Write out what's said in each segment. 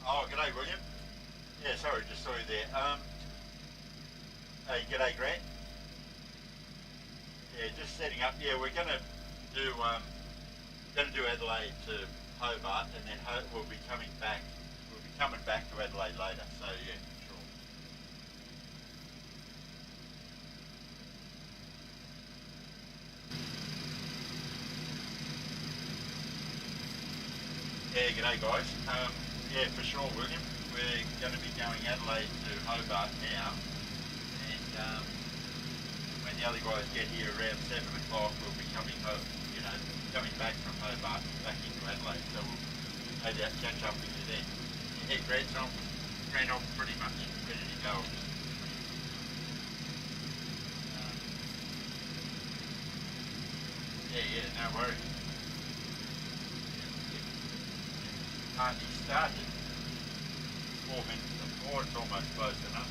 Oh, g'day, William. Yeah, sorry, just saw you there. Hey, g'day, Grant. Yeah, just setting up. Yeah, we're gonna do Adelaide to Hobart, and then we'll be coming back. We'll be coming back to Adelaide later. So yeah, sure. Yeah, g'day, guys. Yeah, for sure, William. We're going to be going Adelaide to Hobart now, and when the other guys get here around 7 o'clock, we'll be coming back from Hobart back into Adelaide. So we'll maybe catch up with you then. Yeah, Grant, I'm pretty much ready to go. Yeah, no worries. Party started 4 minutes before, it's almost close enough.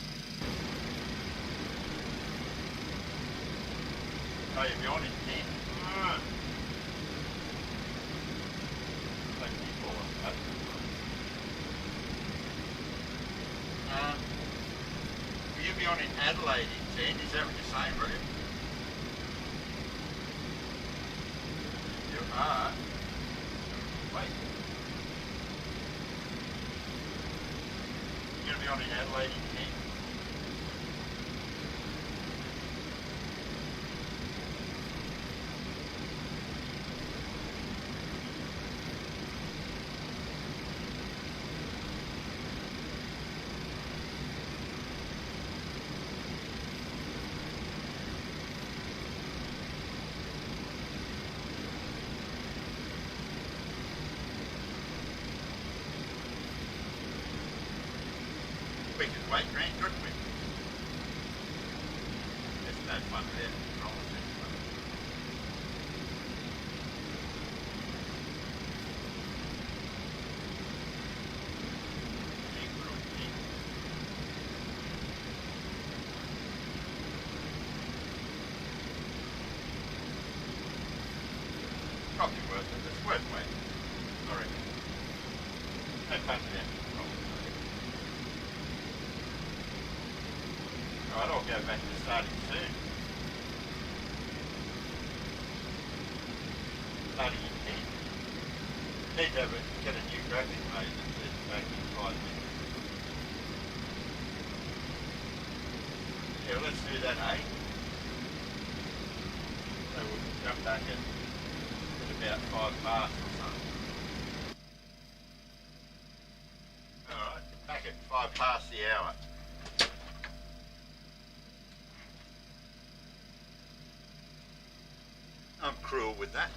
Oh, you'll be on in 10. Like before, will you be on in Adelaide in 10? Is that what you're saying, William? You are? Wait. You're going to be on in Adelaide in 10? We could wait, Grant, couldn't we? There's no fun without control. Probably worth it. It's worth waiting, I reckon. No fun without control. Alright, I'll go back to starting soon. Starting in 10. Need to get a new graphic made that says back in 5 minutes. Yeah, let's do that, eh? So we'll jump back at about 5 past or something. Alright, back at 5 past the hour. I'm cruel with that.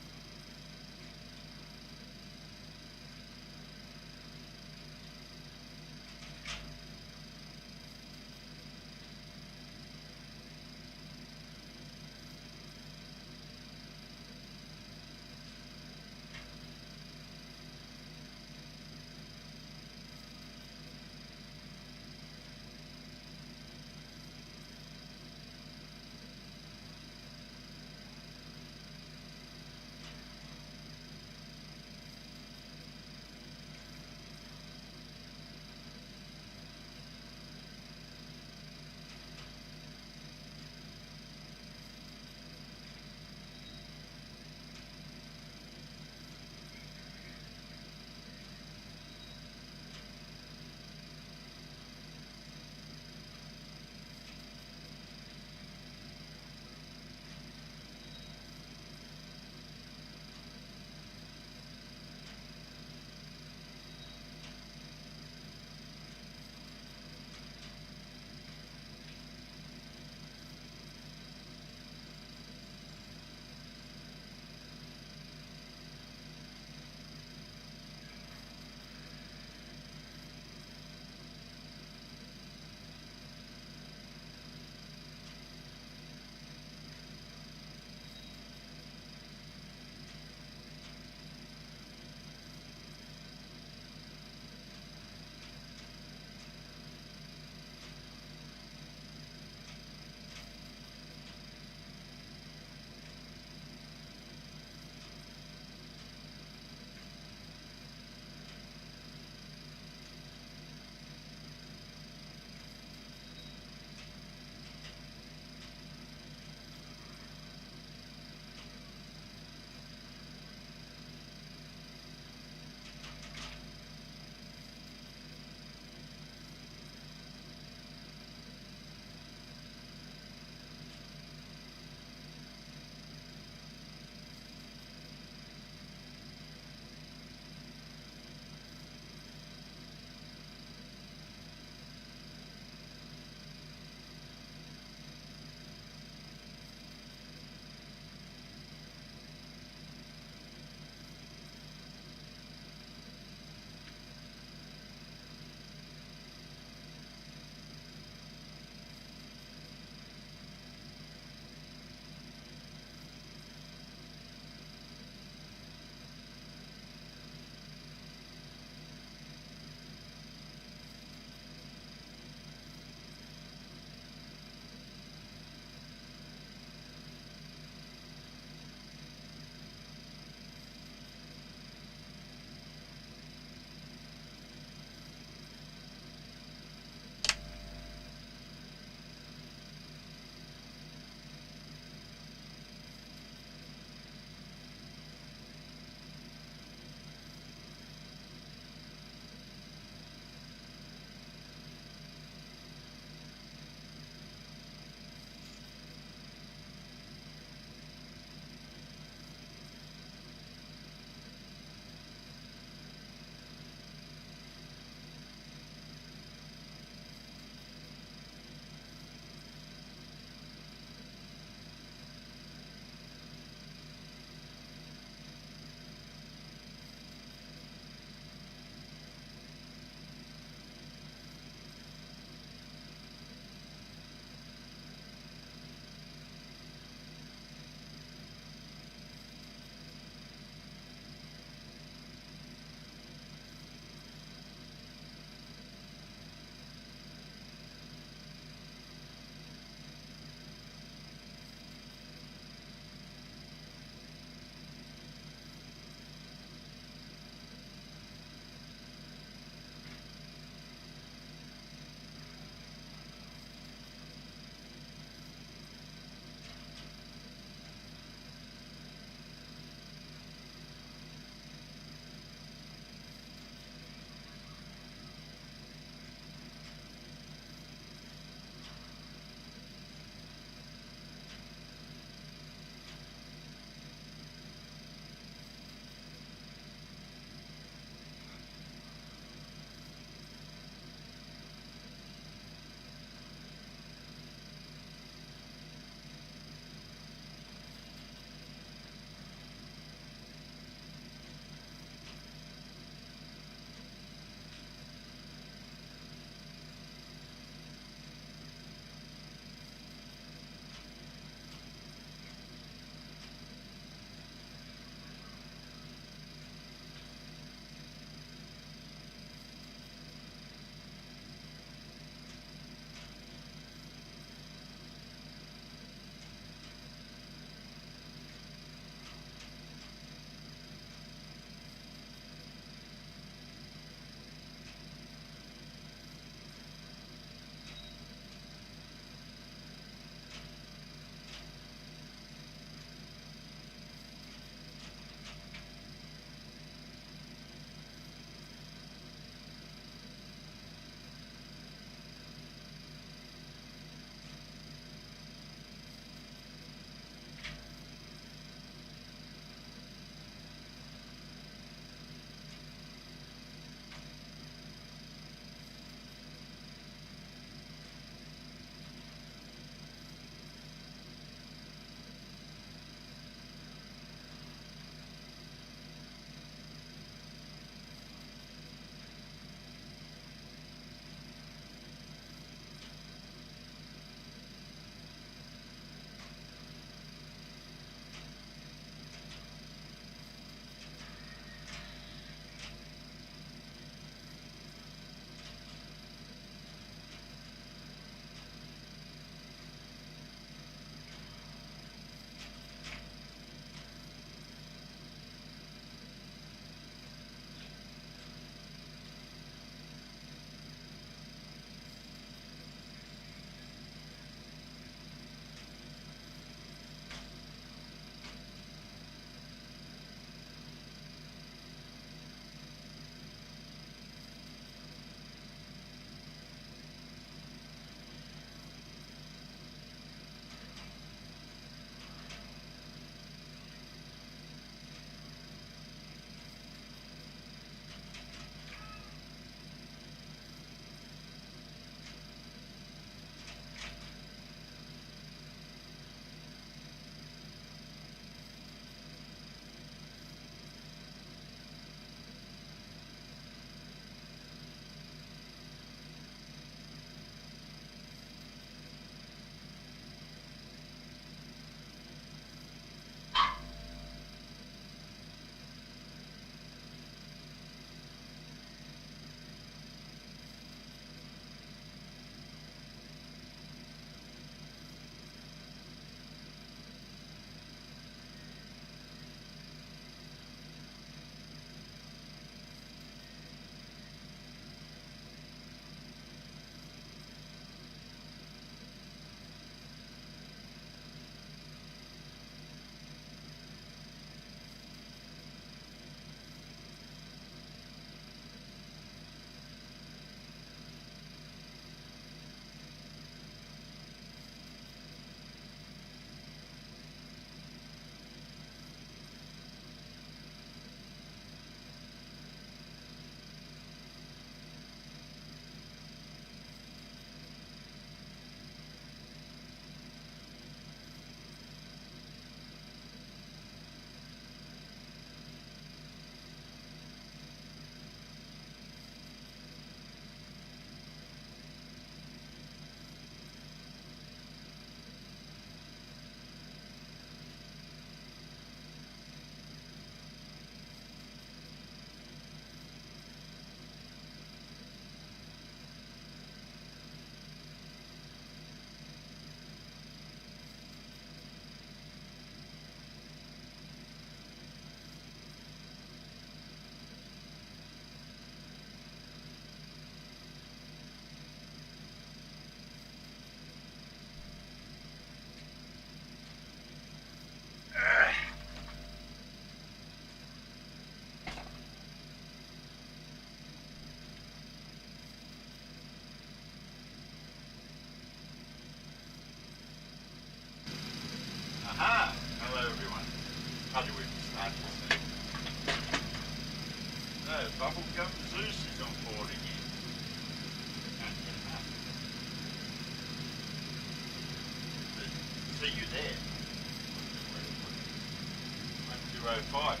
205.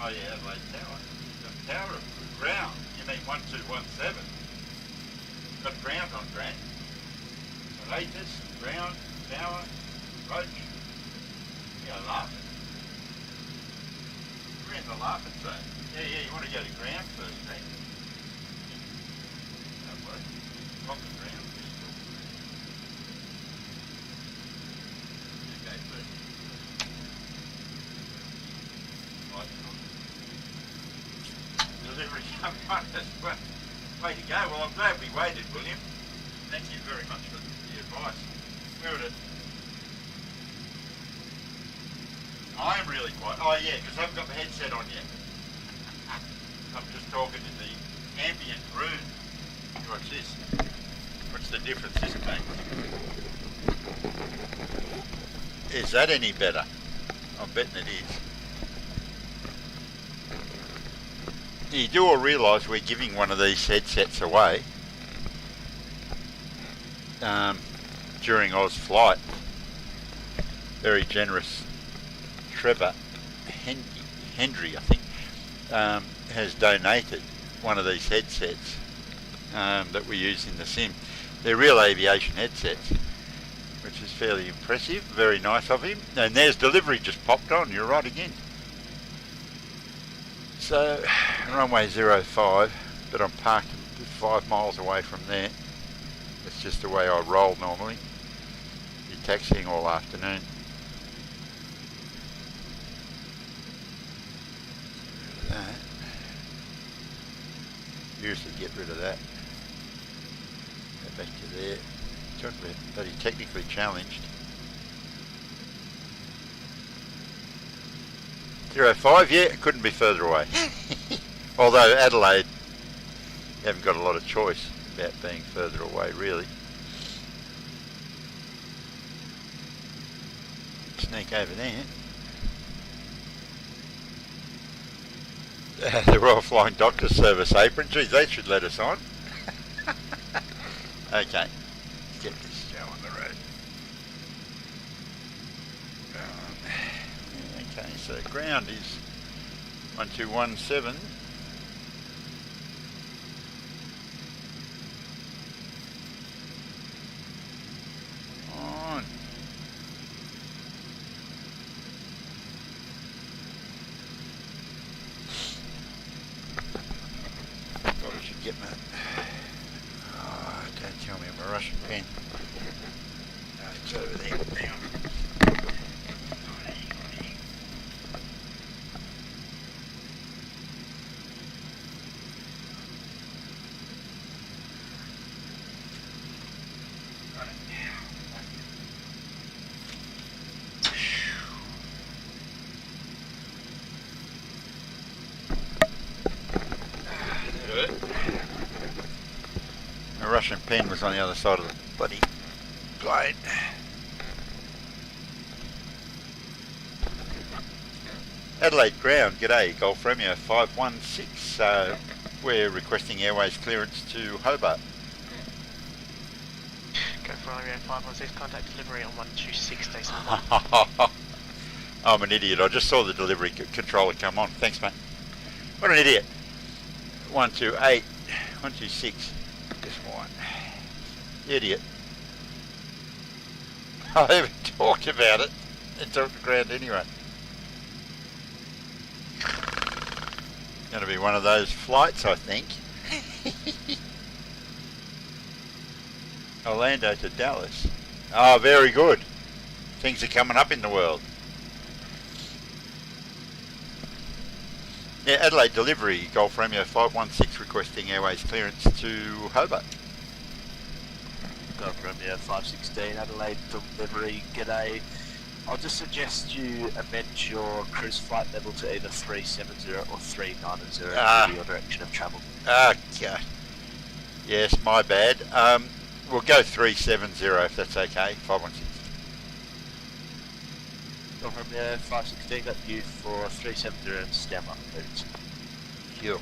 Oh yeah, Adelaide Tower. The tower of ground. You mean 1217? Got ground on Grant. Latest, ground, tower, roach. You're laughing. We're in the laughing zone. Yeah, you want to go to ground first, Grant? No worries. Rock the ground. Okay, first. Delivery coming on as well. Way to go. Well, I'm glad we waited, William. Thank you very much for the advice. Where would it? I'm really quiet. Oh yeah, because I haven't got the headset on yet. I'm just talking to the ambient room. Watch this. What's the difference this makes? Is that any better? I'm betting it is. You do all realise we're giving one of these headsets away during Oz flight. Very generous Trevor Hendry, I think, has donated one of these headsets that we use in the sim. They're real aviation headsets, which is fairly impressive. Very nice of him. And there's delivery just popped on. You're right again. So, runway 05, but I'm parked 5 miles away from there. It's just the way I roll normally. Be taxiing all afternoon. That. Usually get rid of that. Go back to there. Talk about bloody technically challenged. 05, yeah, it couldn't be further away. Although Adelaide, you haven't got a lot of choice about being further away, really. Sneak over there. The Royal Flying Doctor Service apron. Geez, they should let us on. Okay, let's get this show on the road. Okay, so ground is 1217. On. Probably should get my... Oh, don't tell me I'm a Russian pen. No, it's over there. Hang on. My Russian pen was on the other side of the bloody plane. Adelaide ground, g'day, Golf Romeo 516. We're requesting airways clearance to Hobart. Golf Romeo 516, contact delivery on 126 station 1. I'm an idiot. I just saw the delivery controller come on. Thanks, mate. What an idiot. 128, 126. Just one. Idiot. I haven't talked about it. It's off the ground anyway. Going to be one of those flights, I think. Orlando to Dallas. Oh, very good. Things are coming up in the world. Yeah, Adelaide delivery, Golf Romeo 516 requesting airways clearance to Hobart. Golf Romeo 516, Adelaide delivery, g'day. I'll just suggest you amend your cruise flight level to either 370 or 390 to your direction of travel. Okay. Yes, my bad. We'll go 370 if that's okay, 516. Golf Romeo 516, got you for 370 and stand by, please. Sure.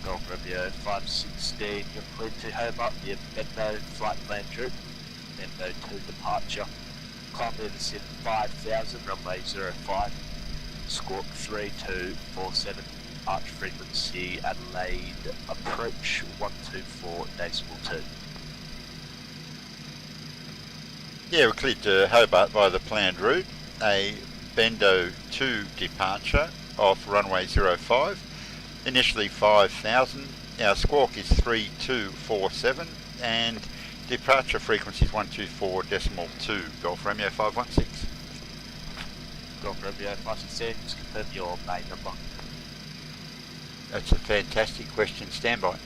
Golf Romeo 516, you're cleared to Hobart via Mendo flight plan route, Mendo 2 departure. Climb near the SID 5000, runway 05, squawk 3247, arch frequency Adelaide, approach 124.2. Yeah, we're cleared to Hobart via the planned route, a Bendo 2 departure off runway 05, initially 5000, our squawk is 3247 and departure frequency is 124.2, Golf Romeo 516. Golf Romeo 516, just confirm your main number. That's a fantastic question, stand by.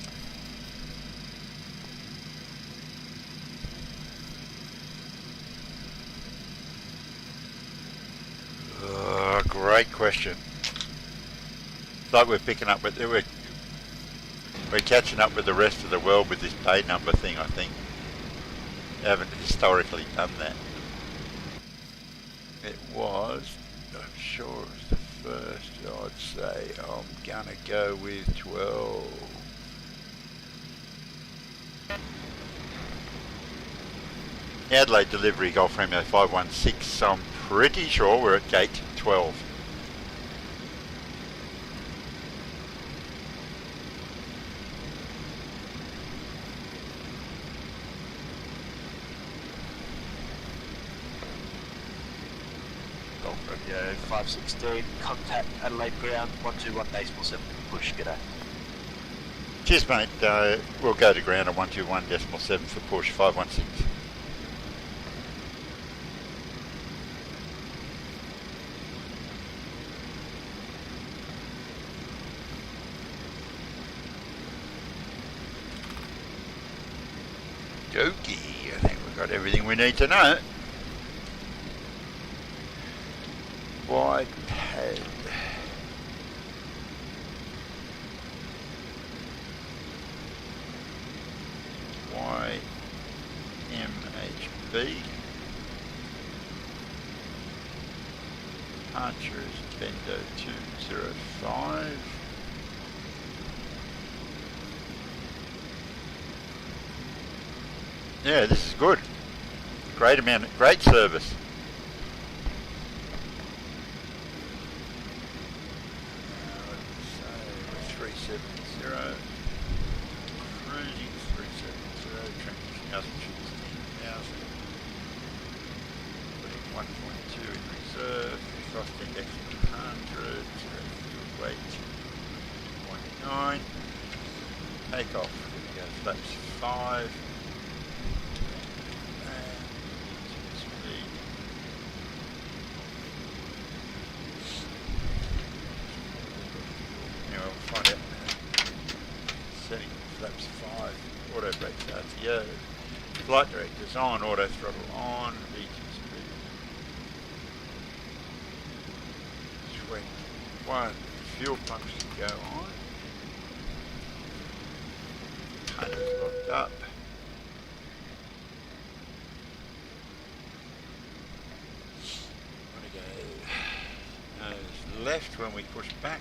Great question. It's like we're picking up with, we're catching up with the rest of the world with this pay number thing, I think. We haven't historically done that. It was, I'm sure it was the first, I'd say, I'm gonna go with 12. Adelaide delivery, Golf Romeo 516, so I'm pretty sure we're at gate 12. Golf Romeo 516, contact Adelaide ground 121.7, push, g'day. Cheers mate, we'll go to ground at 121.7 for push 516. Okey, I think we've got everything we need to know. Wide pad. YMHB. Departure is Bendo 205. Yeah, this is good. Great service. So 370, cruising 370, transition altitude 10,000. Putting 1.2 in reserve, frost index 100, fuel weight 2.9. Takeoff, here we go, flaps 5. Find out setting flaps 5, auto brakes RTO, flight directors on, auto throttle on, VT speed 21, fuel pumps should go on, hunter's locked up, want to go nose left when we push back.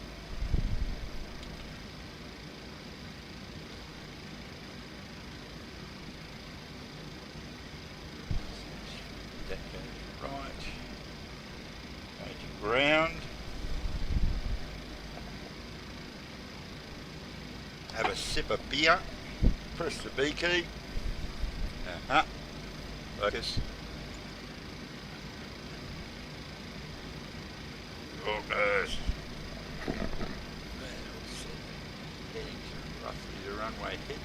Ground. Have a sip of beer. Press the B key. Focus. Focus. Heading to roughly the runway head.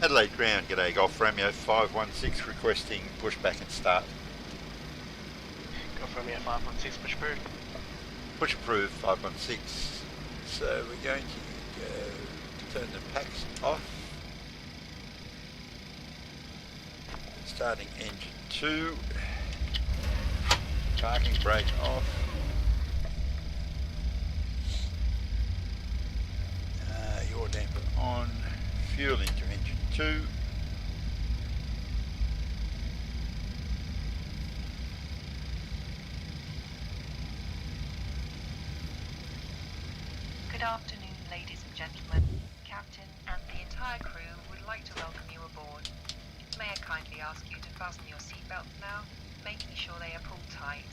Adelaide ground, g'day, Golf Romeo 516 requesting pushback and start. Golf Romeo 516, push approved. Push approved 516. So we're going to go turn the packs off. Starting engine 2. Parking brake off. Yaw damper on. Fuel into engine 2. Good afternoon, ladies and gentlemen. Captain and the entire crew would like to welcome you aboard. May I kindly ask you to fasten your seatbelts now, making sure they are pulled tight.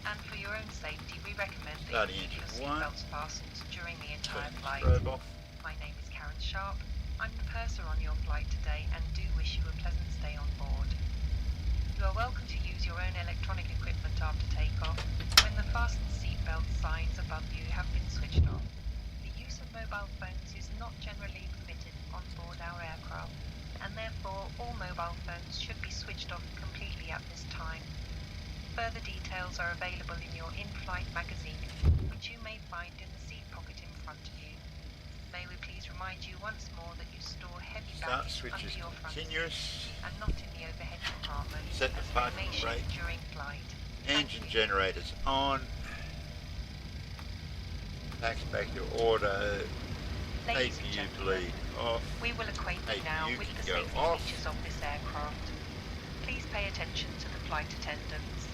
And for your own safety, we recommend that you keep your seatbelts fastened during the entire flight. My name is Karen Sharp. I'm the purser on your flight today and do wish you a pleasant stay on board. You are welcome to use your own electronic equipment after takeoff when the fasten seatbelt signs above you have been switched off. The use of mobile phones is not generally permitted on board our aircraft, and therefore all mobile phones should be switched off completely at this time. Further details are available in your in-flight magazine, which you may find in the seat pocket in front of you. May we please remind you once more that you store heavy baggage under your front seat and not in the overhead compartment, Set the as they parking may shake brake. during flight. Engine generators on. Tax back to order. Ladies and APU gentlemen, bleed off. we will acquaint you now APU with the can go safety off. features of this aircraft. Please pay attention to the flight attendants.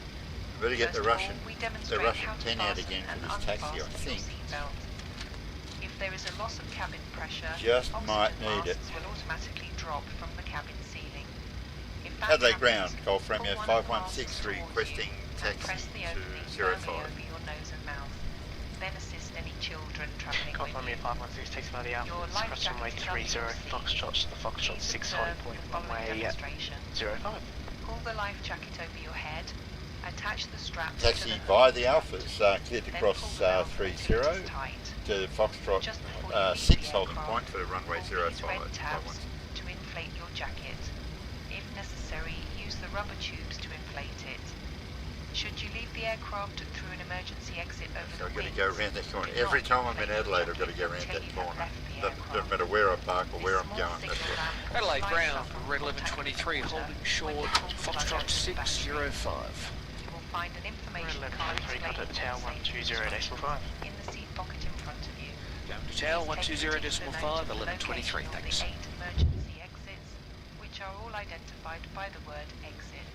Better get the First of Russian, all, we the demonstrate Russian how to 10 out fasten again and for this taxi, I unfasten your think. seatbelt. If there is a loss of cabin pressure, Just oxygen might need it. masks will automatically drop from the cabin ceiling. If that Adelaide happens, ground, Golf Romeo pull one of the 516 masks towards requesting you and taxi press the to opening firmly 05. over your nose and mouth. Then assist any children travelling Golf with Romeo you. 516 takes another Alpha. Your It's life crest runway jacket is under your 30 seat. Foxtrot to the Foxtrot Please 6 observe holding point the following runway demonstration. 05. Pull the life jacket over your head. Attach the straps Taxi to the via hood. the Alphas, cleared to Then cross pull the belt 30 until it is tight. to Foxtrot Just before you leave 6 the holding aircraft, point for runway pull these 05. red tabs to inflate your jacket. If necessary, use the rubber tubes to inflate it. Should you leave the aircraft through an emergency exit over So I've the got to wings, go around that corner. do Every not time I'm in inflate your Adelaide, I've got to go jacket around until that you have corner. left the Doesn't aircraft. matter where I park or This where I'm small going. signal That's lamp will Adelaide light ground, up on Red contact 1123, with water holding when short, you pull the plug Foxtrot out of the battery. 605. You will find an information Red card 1123, explaining contact Tower the safety 120.5. instructions in the seat pocket in front of you. Going to Tower Please take particular note 120.5, of the 1123, location of thanks. the 8 emergency exits, which are all identified by the word exit.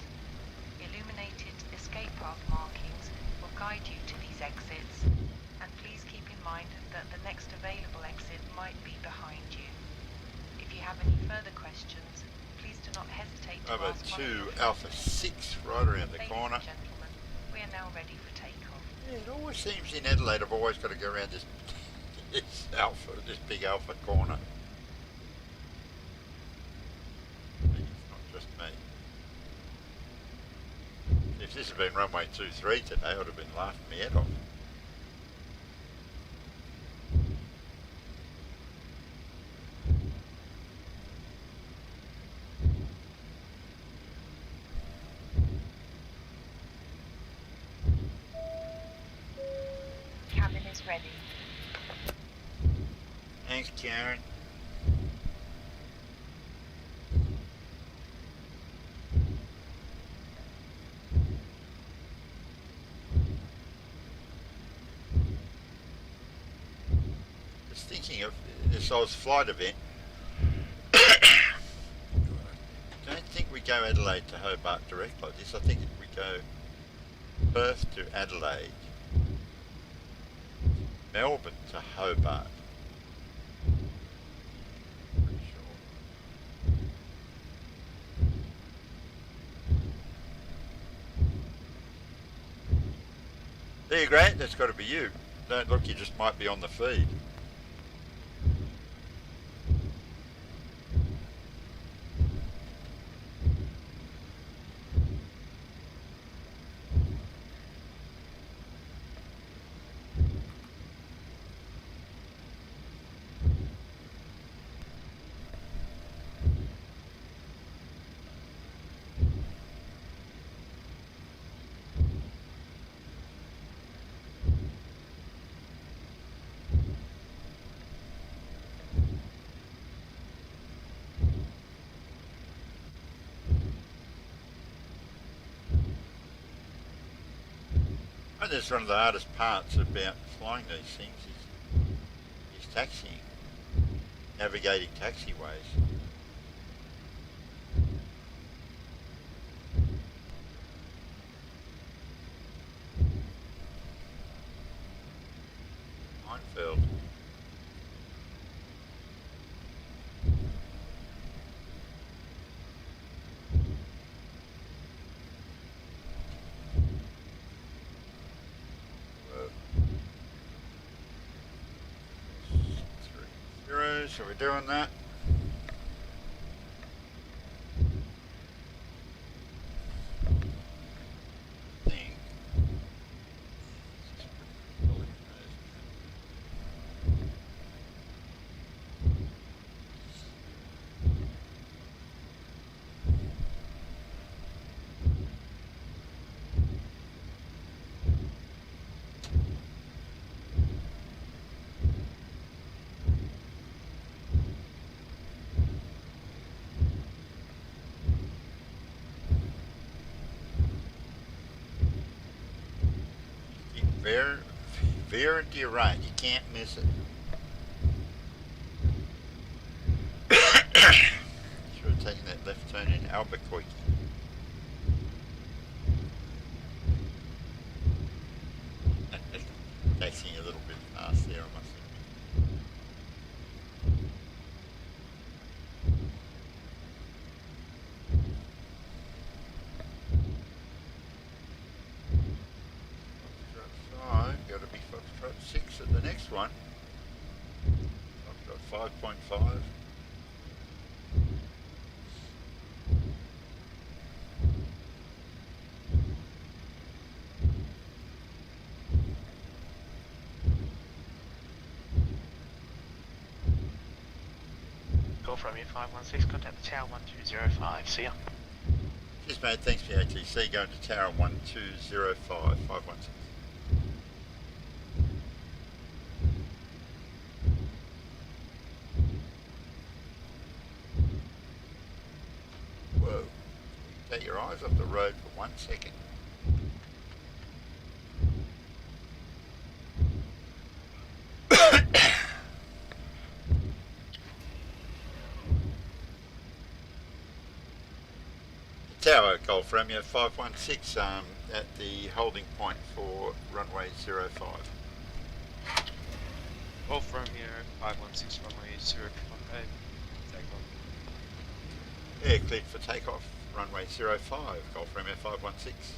Illuminated escape path markings will guide you to these exits, and please keep in mind that the next available exit might be behind you. If you have any further questions, please do not hesitate to over ask one of to your Alpha 6 right around the Ladies corner. and gentlemen, we are now ready for takeoff. Yeah, it always seems in Adelaide I've always got to go around this big Alpha corner. It's not just me. If this had been runway 23 today, I would have been laughing my head off. Cabin is ready. Thanks, Karen. Just thinking of this Oz flight event. Don't think we go Adelaide to Hobart direct like this. I think we go Perth to Adelaide, Melbourne to Hobart. Pretty sure. There you Grant, that's got to be you. Don't look, you just might be on the feed. I think that's one of the hardest parts about flying these things is taxiing, navigating taxiways. Minefield. so we're doing that. Thing. Veer to your right, you can't miss it. Should have taken that left turn in Albuquerque. Taxing a little bit fast there, I must admit. Foxtrot 5, got to be Foxtrot 6 at the next one. Foxtrot 5.5. Call from you 516, contact the tower 1205. See ya. Cheers mate, thanks for the ATC, going to tower 1205, 516. Whoa, take your eyes off the road for 1 second. Tower, Golf Romeo 516 at the holding point for runway 05. Golf Romeo 516 runway 05. Takeoff. Yeah, cleared for takeoff, runway 05, Golf Romeo 516.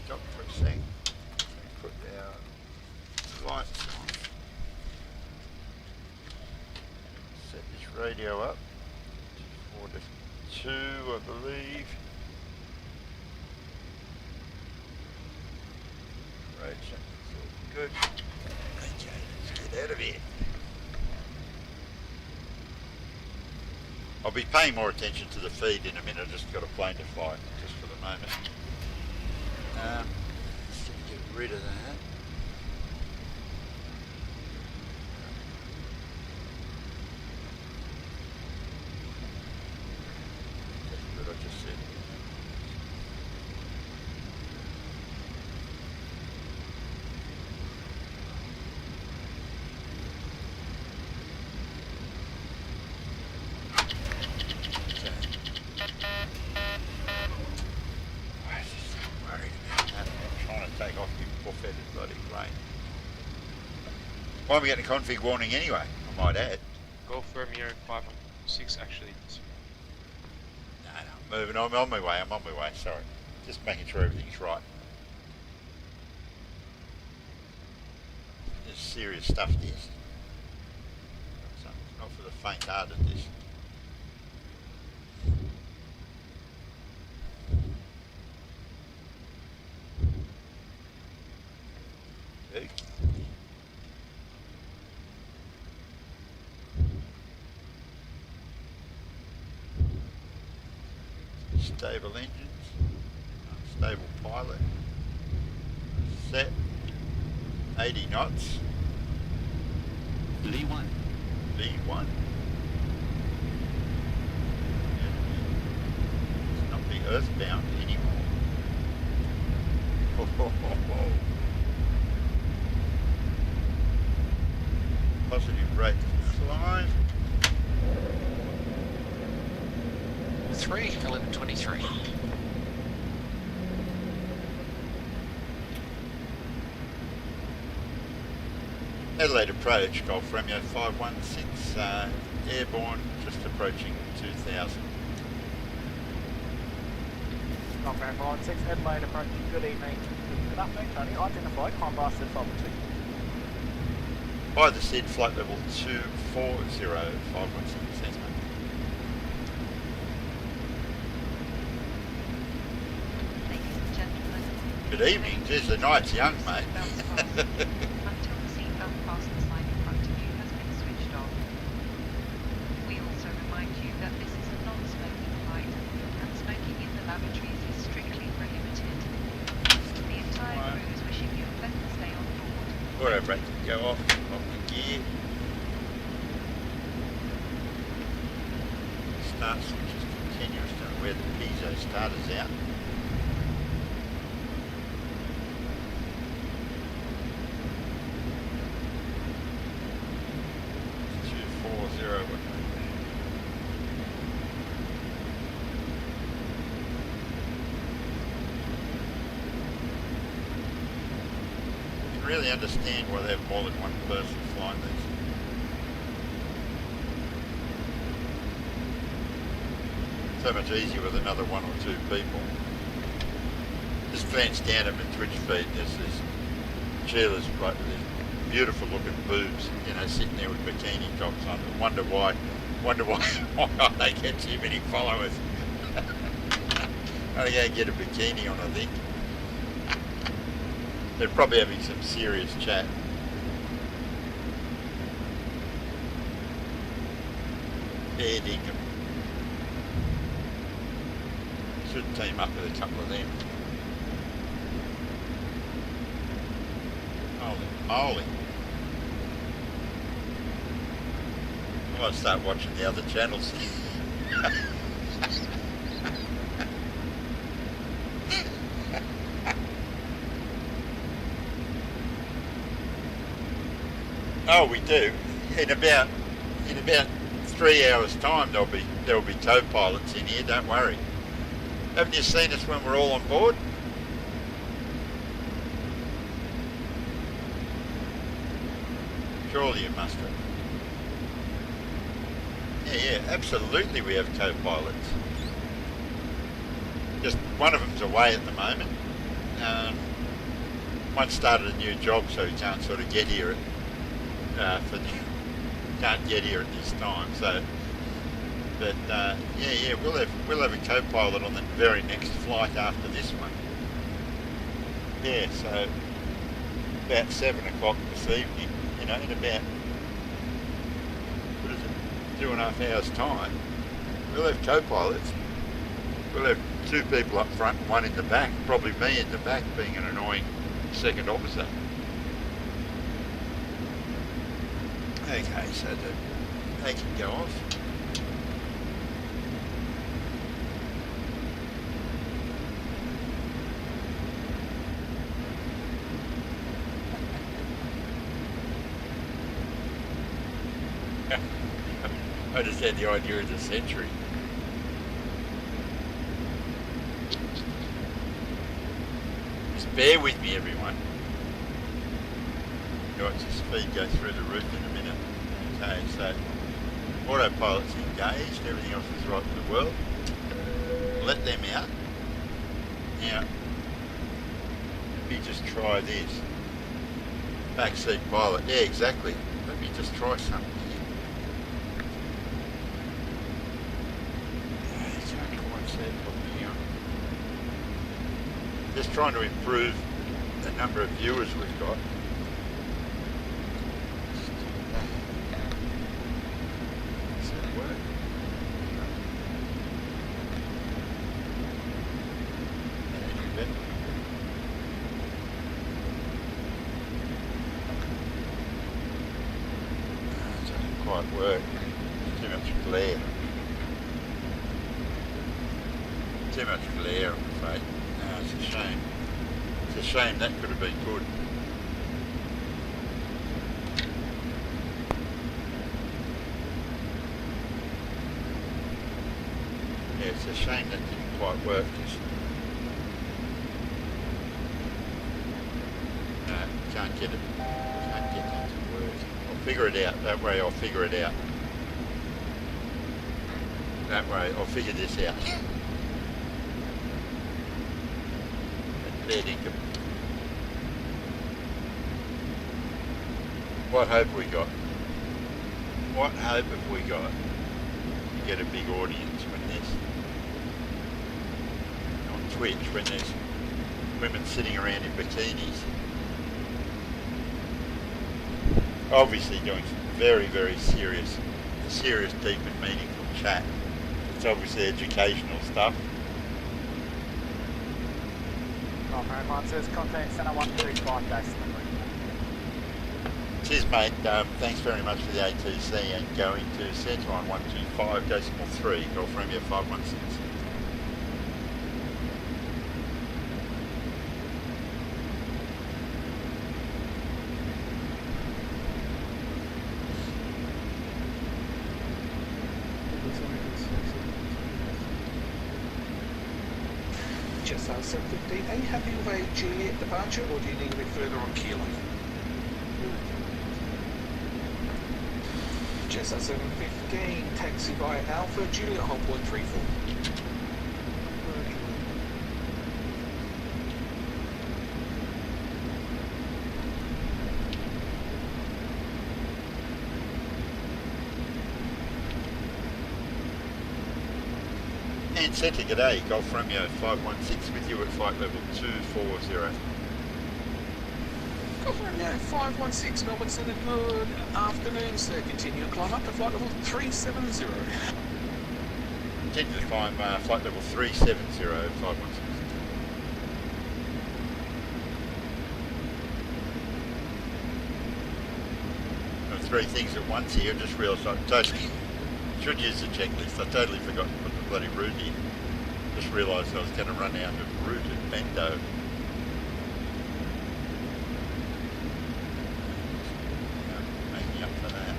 Stop for a sec. Put our lights on. Set this radio up. 4 to 2, I believe. Right, it's all good. Okay, let's get out of here. I'll be paying more attention to the feed in a minute. I've just got a plane to fly, just for the moment. Let's get rid of that. That's what I just said. Take off you buffeted bloody plane. Why am we getting a config warning anyway, I might add? Golf Romeo 516 actually. No, I'm moving on. I'm on my way, sorry. Just making sure everything's right. There's serious stuff this. It's not for the faint-hearted, this. Stable engines, unstable pilot, set, 80 knots, Lee 1. B1. It's not the earthbound anymore. Oh, oh, oh, oh. Positive rate of climb. 3, 1123. Adelaide approach, Golf Romeo 516, airborne, just approaching 2000. Golf Romeo 516, Adelaide approach. Good evening. Good afternoon, Tony. Identify, climb by Sid 512. By the SID, flight level 240516. Thanks, mate. Ladies and gentlemen. Good evening. Geez, the night's young, mate. Until the seatbelt fasten sign in front of you has been switched off. We also remind you that this is a non-smoking flight, and smoking in the lavatories is strictly prohibited. The entire crew is wishing you a pleasant stay on board. Auto brake can go off the gear. Start switch is continuous. Don't know where the piezo starter's out. It's 240. You can really understand why they have more than one person flying these. So much easier with another one or two people. Just glance down at my Twitch feed. There's this Sheila's like with these beautiful looking boobs, you know, sitting there with bikini tops on. Wonder why they get too many followers. Gotta go get a bikini on, I think. They're probably having some serious chat. Fair dinkum. Should team up with a couple of them. Holy moly. I might start watching the other channels. Oh, we do. In about 3 hours' time, there'll be co-pilots in here. Don't worry. Haven't you seen us when we're all on board? Surely you must have. Yeah, absolutely. We have co-pilots. Just one of them's away at the moment. One started a new job, so he can't sort of get here can't get here at this time. So, but yeah, we'll have a co-pilot on the very next flight after this one. Yeah, so about 7 o'clock this evening, you know, in about 2.5 hours time, we'll have co-pilots. We'll have 2 people up front and 1 in the back, probably me in the back being an annoying second officer. Okay, so they can go off. I just had the idea of the century. Just bear with me, everyone. Watch this speed go through the roof in a minute. Okay, so autopilot's engaged, everything else is right with the world. Let them out. Now, let me just try this. Backseat pilot, yeah, exactly. Let me just try something here. Okay, what's that looking here? Just trying to improve the number of viewers we've got. Work. Too much glare. Too much glare, I'm afraid. No, it's a shame. It's a shame, that could have been good. Yeah, it's a shame that didn't quite work. No, can't get it. Can't get that to work. Figure it out. That way I'll figure it out. That way I'll figure this out. Fair dinkum. What hope we got? What hope have we got to get a big audience when there's on Twitch when there's women sitting around in bikinis? Obviously doing some very, very serious, deep and meaningful chat. It's obviously educational stuff. Mine says contact centre 135 days. Cheers, mate. Thanks very much for the ATC and going to centre on 125.3, Golf Romeo 516. Just 715. Are you happy with a Juliet departure, or do you need a bit further on Kilo? Just 715. Taxi via Alpha Juliet, hold point 34. And centre, g'day, Golf Romeo 516 with you at flight level 240. Golf Romeo 516, Melbourne Centre, good afternoon, sir. Continue to climb up to flight level 370. Continue to climb flight level 370, 516. Three things at once here. I just realised I totally should use the checklist. I totally forgot to put the bloody route in. Just realised I was going to run out of route at Bendo. Making up for that.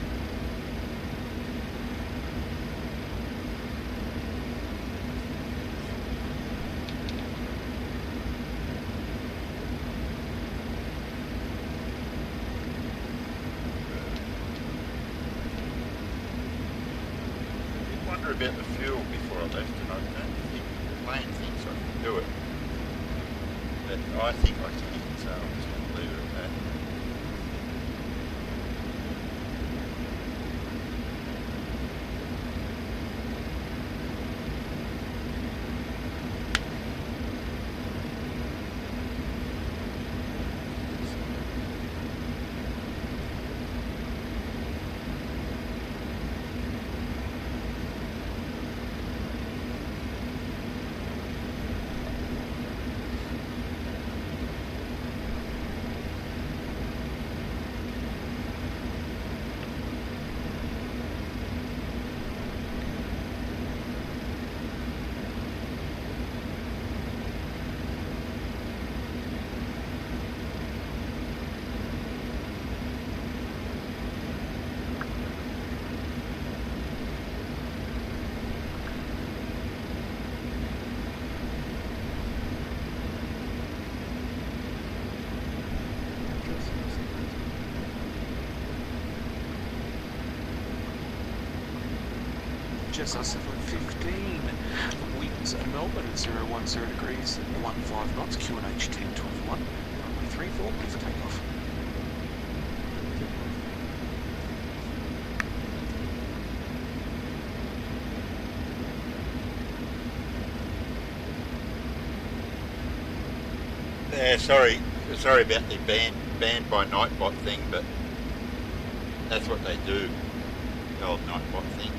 About the fuel before I left, and I don't think the plane thinks I can do it. But I think I can, so I'm just going to leave it at that. Just 715. Winds at Melbourne at 010 degrees, 15 knots, QNH 1021. Runway 34, ready for takeoff. Sorry about the banned by Nightbot thing, but that's what they do. The old Nightbot thing.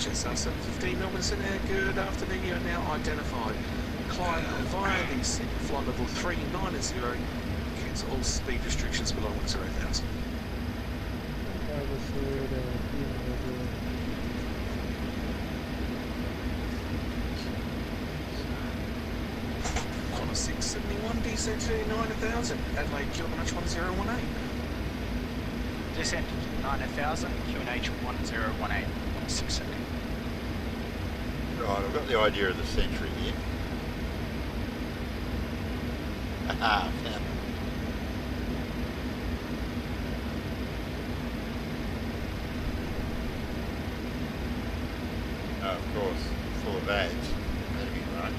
HSR 715 Melbourne Centre, good afternoon. You are now identified. Climb via the flight level 390. Cancel all speed restrictions below 10,000. Qantas 671, DC 9000, Adelaide QNH 1018. Descent 9000, QNH 1018, 670. Right, I've got the idea of the century here. Aha, found it. Oh, of course, full of ads. That'd be right.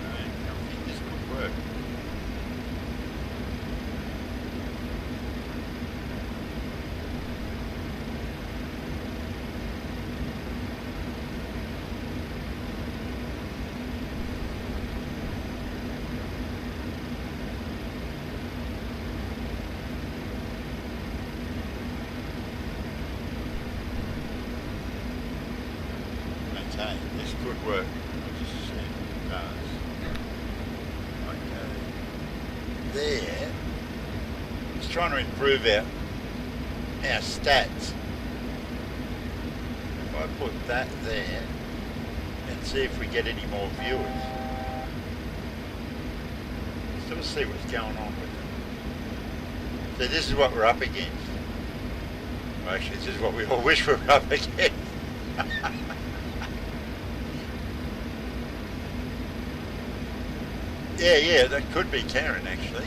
I don't think this could work. Okay, this could work. I'll just see if it does. Okay. There. It's trying to improve our stats. If I put that there and see if we get any more viewers. Sort of see what's going on with it. So this is what we're up against. Well, actually, this is what we all wish we were up against. Yeah, that could be Karen actually.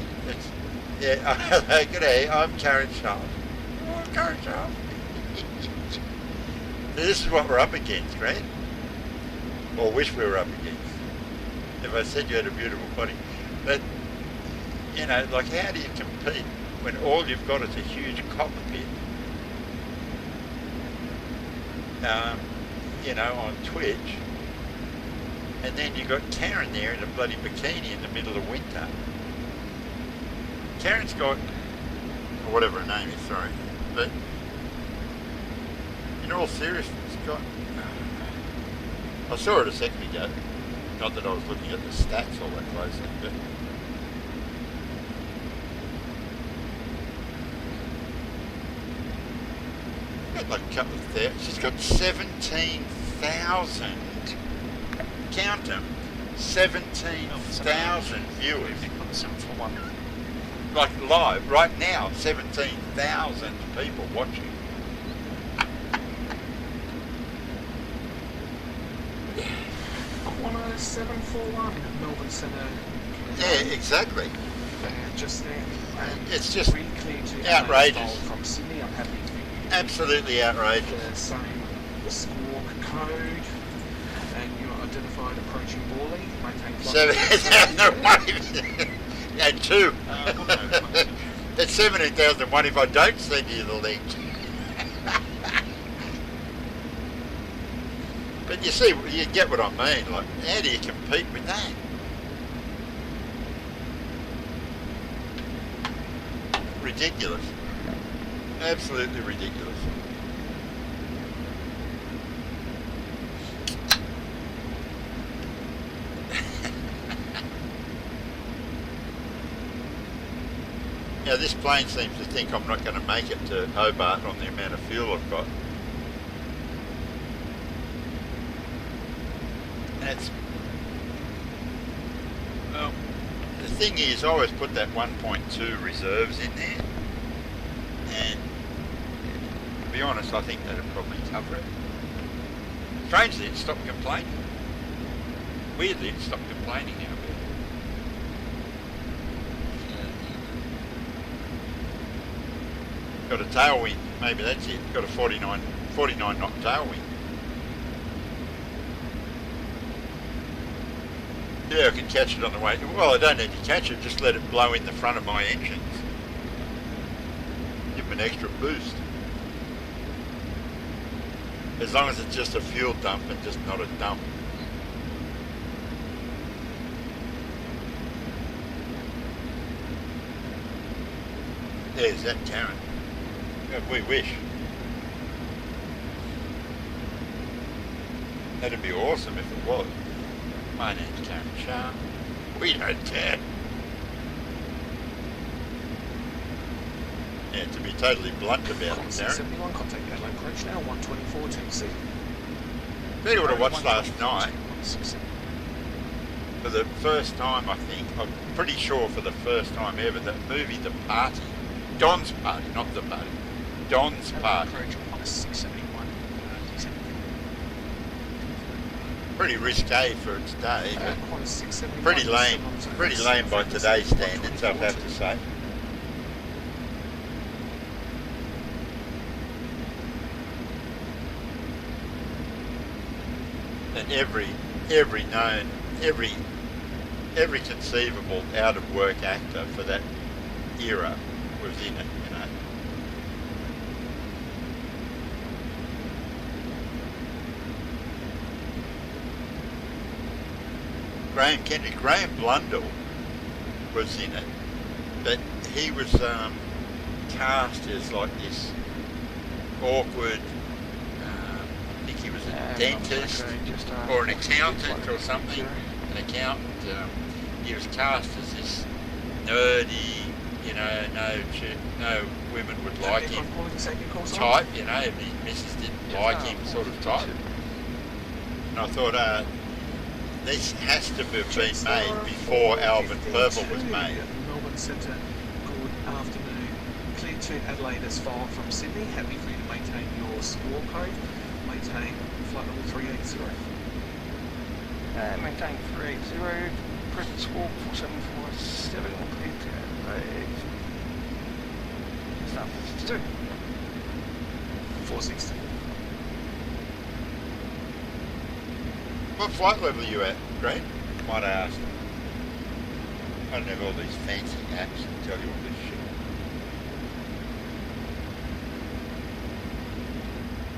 Good day, I'm Karen Sharp. Oh, I'm Karen Sharp. This is what we're up against, right? Or wish we were up against. If I said you had a beautiful body. But, you know, like how do you compete when all you've got is a huge copper pit? You know, on Twitch. And then you got Karen there in a bloody bikini in the middle of winter. Karen's got, or whatever her name is, sorry, but in all seriousness, got. I saw it a second ago. Not that I was looking at the stats all that closely, but. Got like a couple of thousand. She's got 17,000. Count them, 17,000 viewers. Like live, right now, 17,000 people watching. Qantas 741 Melbourne Centre. Yeah, exactly. Just there. It's just really clear to outrageous. From Sydney, I'm happy for you. Absolutely outrageous. The same squawk code. And you are identified approaching Borley. Maintain flight. And two. It's 17,001 if I don't send you the link. But you see, you get what I mean. Like, how do you compete with that? Ridiculous. Absolutely ridiculous. Now this plane seems to think I'm not going to make it to Hobart on the amount of fuel I've got. That's... Well, the thing is, I always put that 1.2 reserves in there. And to be honest, I think that'd probably cover it. Strangely, it stopped complaining. Weirdly, it stopped complaining now. Got a tailwind, maybe that's it. Got a 49 knot tailwind. Yeah, I can catch it on the way. Well, I don't need to catch it, just let it blow in the front of my engines. Give them an extra boost. As long as it's just a fuel dump and just not a dump. Is that Karen? We wish. That'd be awesome if it was. My name's Karen Shah. We don't care. Yeah, to be totally blunt about it, Darren. 71, contact Adelaide approach now, 124 TC. Tell you what I watched last night. For the first time, I think, I'm pretty sure for the first time ever, that movie The Party. Don's Party, not The Party. Don's Party. Approach 671. Pretty risque for its day, but Qantas 671. pretty lame. Pretty lame by today's standards, I'll have to say. And every conceivable out of work actor for that era was in it, you know. Graham Kennedy, Graham Blundell was in it, but he was cast as like this awkward, I think he was a dentist or an accountant or something, an accountant. He was cast as this nerdy, you know, no women would like him type, you know, his missus didn't like him sort of type. And I thought, this has to have been made before Alvin Purple was made. Melbourne Centre, good afternoon. Clear to Adelaide as far from Sydney. Happy for you to maintain your score code. Maintain flight level 380. Maintain 380, present score 4747, clear to Adelaide. Start 462. 460. What flight level are you at, Grant? Might I ask? I don't have all these fancy apps that tell you all this shit.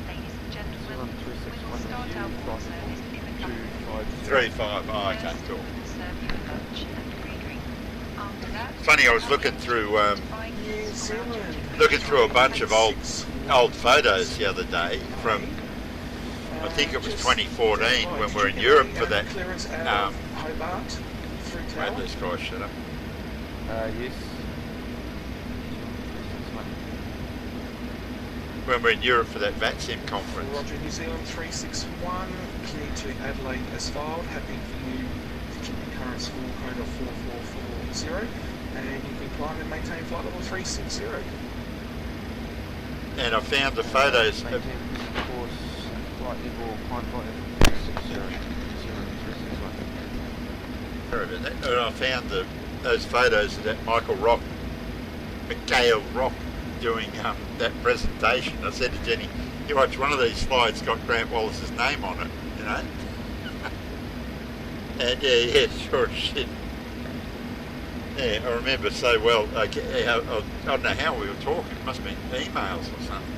Ladies and gentlemen, we will start our port service in a couple of 3-5. Oh, okay, cool. We'll serve you a lunch and free drink. After that, Funny, I was looking through New Zealand. a bunch of old photos the other day from, I think it was 2014 when we were in Europe for that. Clearance out of Hobart through Wait, Tower. this guy shut up. Yes. When we were in Europe for that VATSIM conference. Roger, New Zealand 361, clear to Adelaide as filed. Happy for you to keep your current score code of 4440, and you can climb and maintain flight level 360. And I found the photos of, sorry about that. And I found those photos of that Mikhail Rock doing that presentation. I said to Jenny, you watch one of these slides got Grant Wallace's name on it, you know? And yeah, sure as shit. Yeah, I remember so well. I don't know how we were talking. It must have been emails or something.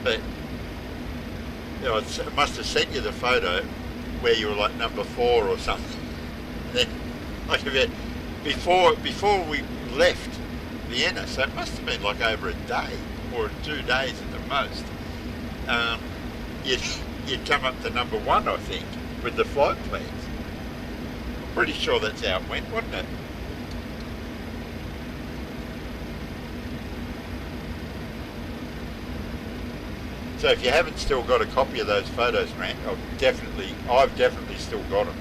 But you know, I must have sent you the photo where you were like number 4 or something. And then, like about before we left Vienna, so it must have been like over a day or 2 days at the most. You'd come up to number 1, I think, with the flight plans. I'm pretty sure that's how it went, wasn't it? So if you haven't still got a copy of those photos, Grant, I've definitely still got them.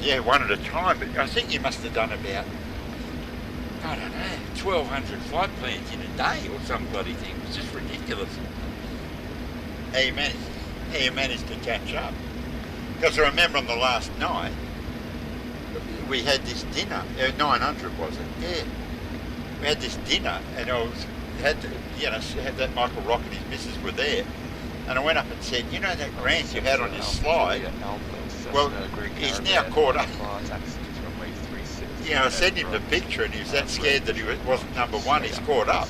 Yeah, one at a time, but I think you must have done about, I don't know, 1,200 flight plans in a day or some bloody thing. It was just ridiculous. How you managed to catch up. Because I remember on the last night, we had this dinner, 900 was it? Yeah. We had this dinner, and had that Michael Rock and his missus were there. And I went up and said, you know that Grant you had on your slide? Well, he's now caught up. You know, I sent him the picture and he was that scared that he wasn't number 1, he's caught up.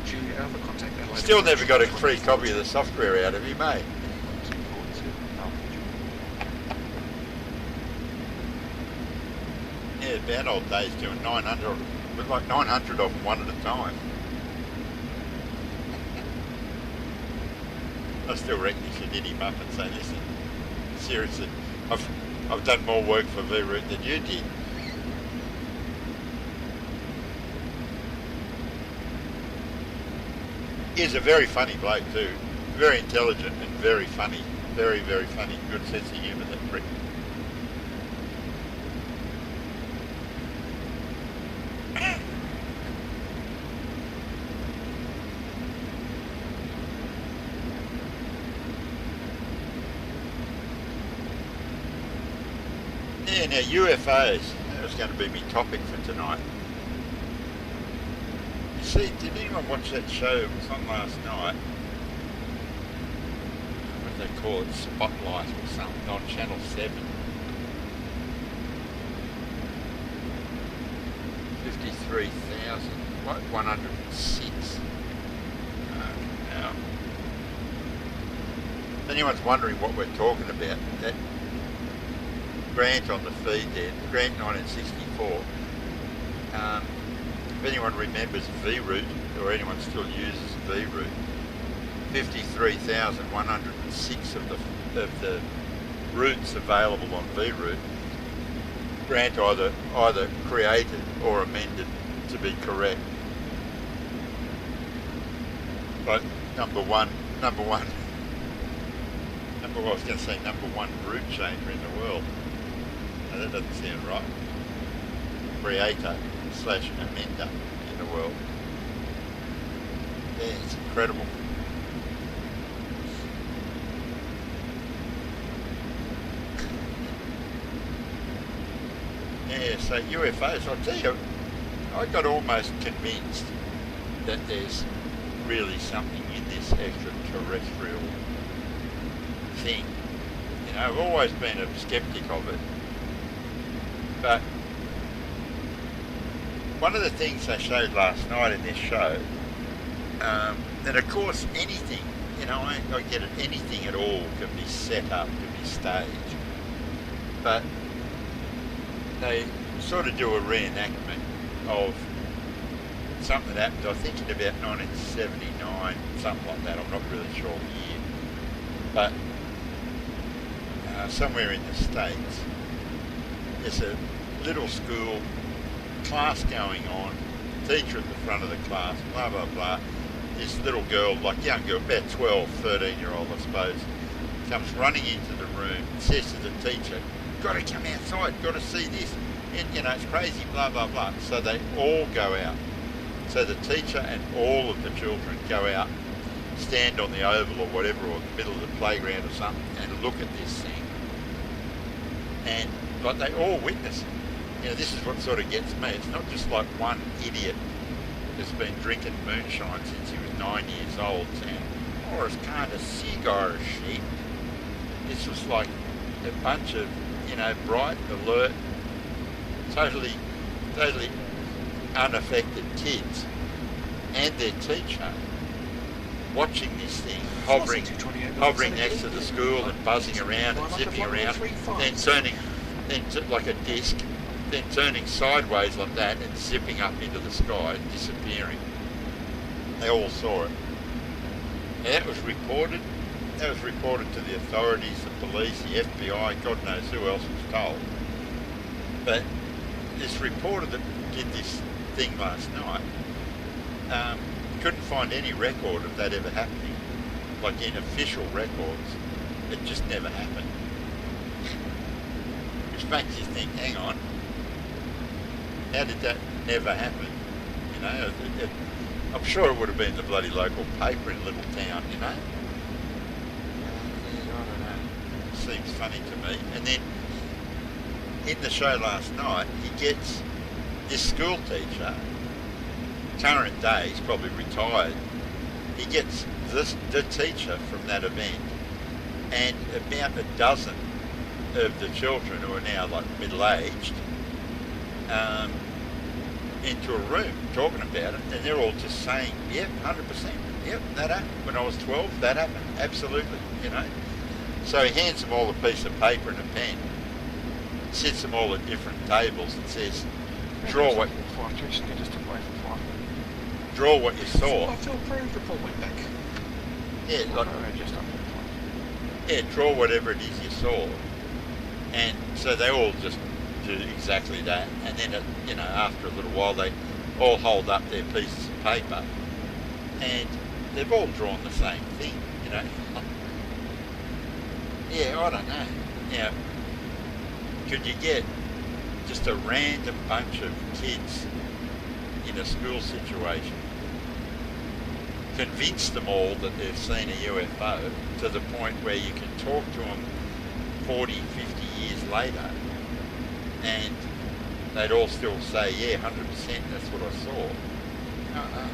Julia Alpha, contact Adelaide. Still never got a free copy of the software out of you, mate. Yeah, bad old days doing 900, with like 900 of them one at a time. I still reckon you should hit him up and say, listen, seriously, I've done more work for VRoot than you did. He's a very funny bloke too, very intelligent and very funny, very, very funny, good sense of humour, that prick. Yeah, now UFOs, that was going to be my topic for tonight. You see, did anyone watch that show? It was on last night. What do they call it? Spotlight or something on Channel 7. 53,106. Now, if anyone's wondering what we're talking about, that grant on the feed there, grant 1964. If anyone remembers VRoot, or anyone still uses VRoot, 53,106 of the routes available on VRoot, Grant either created or amended to be correct. But number one, I was going to say number one route changer in the world. No, that doesn't sound right. Creator / amender in the world. Yeah, it's incredible. Yeah, so UFOs, I'll tell you, I got almost convinced that there's really something in this extraterrestrial thing. You know, I've always been a skeptic of it. But one of the things they showed last night in this show, that of course anything, you know, I get it, anything at all can be set up, can be staged. But they sort of do a reenactment of something that happened, I think in about 1979, something like that, I'm not really sure the year. But somewhere in the States, there's a little school, class going on, teacher at the front of the class, blah, blah, blah. This little girl, like young girl, about 12, 13-year-old, I suppose, comes running into the room, says to the teacher, got to come outside, got to see this. And, you know, it's crazy, blah, blah, blah. So they all go out. So the teacher and all of the children go out, stand on the oval or whatever, or the middle of the playground or something, and look at this thing. And, like, they all witness it. You know, this is what sort of gets me. It's not just like one idiot that's been drinking moonshine since he was 9 years old saying, oh, it's kind of cigar shit. This was like a bunch of, you know, bright, alert, totally unaffected kids and their teacher watching this thing hovering next to the school and buzzing around and zipping around, then turning, like a disc, then turning sideways like that and zipping up into the sky and disappearing. They all saw it. And that was reported. That was reported to the authorities, the police, the FBI, God knows who else was told. But this reporter that did this thing last night couldn't find any record of that ever happening. Like in official records, it just never happened. Which makes you think, hang on, how did that never happen? You know, I'm sure it would have been the bloody local paper in a little town, you know. I don't know. It seems funny to me. And then in the show last night, he gets this school teacher, current day, he's probably retired, he gets the teacher from that event and about a dozen of the children who are now like middle-aged, into a room talking about it, and they're all just saying, yep, 100%, yep, that happened. When I was 12, that happened, absolutely, you know. So he hands them all a piece of paper and a pen, sits them all at different tables and says, draw what you saw. I feel approved report went back. Yeah, like, yeah, draw whatever it is you saw. And so they all just do exactly that. And then, you know, after a little while, they all hold up their pieces of paper, and they've all drawn the same thing, you know. Yeah, I don't know. Now, could you get just a random bunch of kids in a school situation, convince them all that they've seen a UFO to the point where you can talk to them 40, 50 years later and they'd all still say, yeah, 100%, that's what I saw.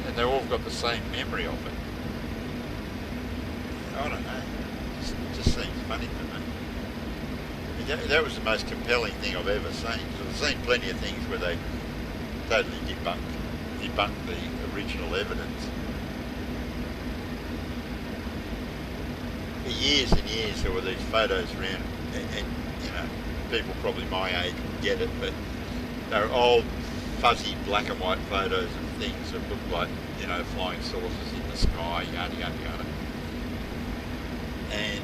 And they've all got the same memory of it. I don't know. It just seems funny to me. That was the most compelling thing I've ever seen. I've seen plenty of things where they totally debunk the original evidence. For years and years there were these photos around, and you know, people probably my age would get it, but they're old, fuzzy black and white photos of things that look like, you know, flying saucers in the sky, yada yada yada. And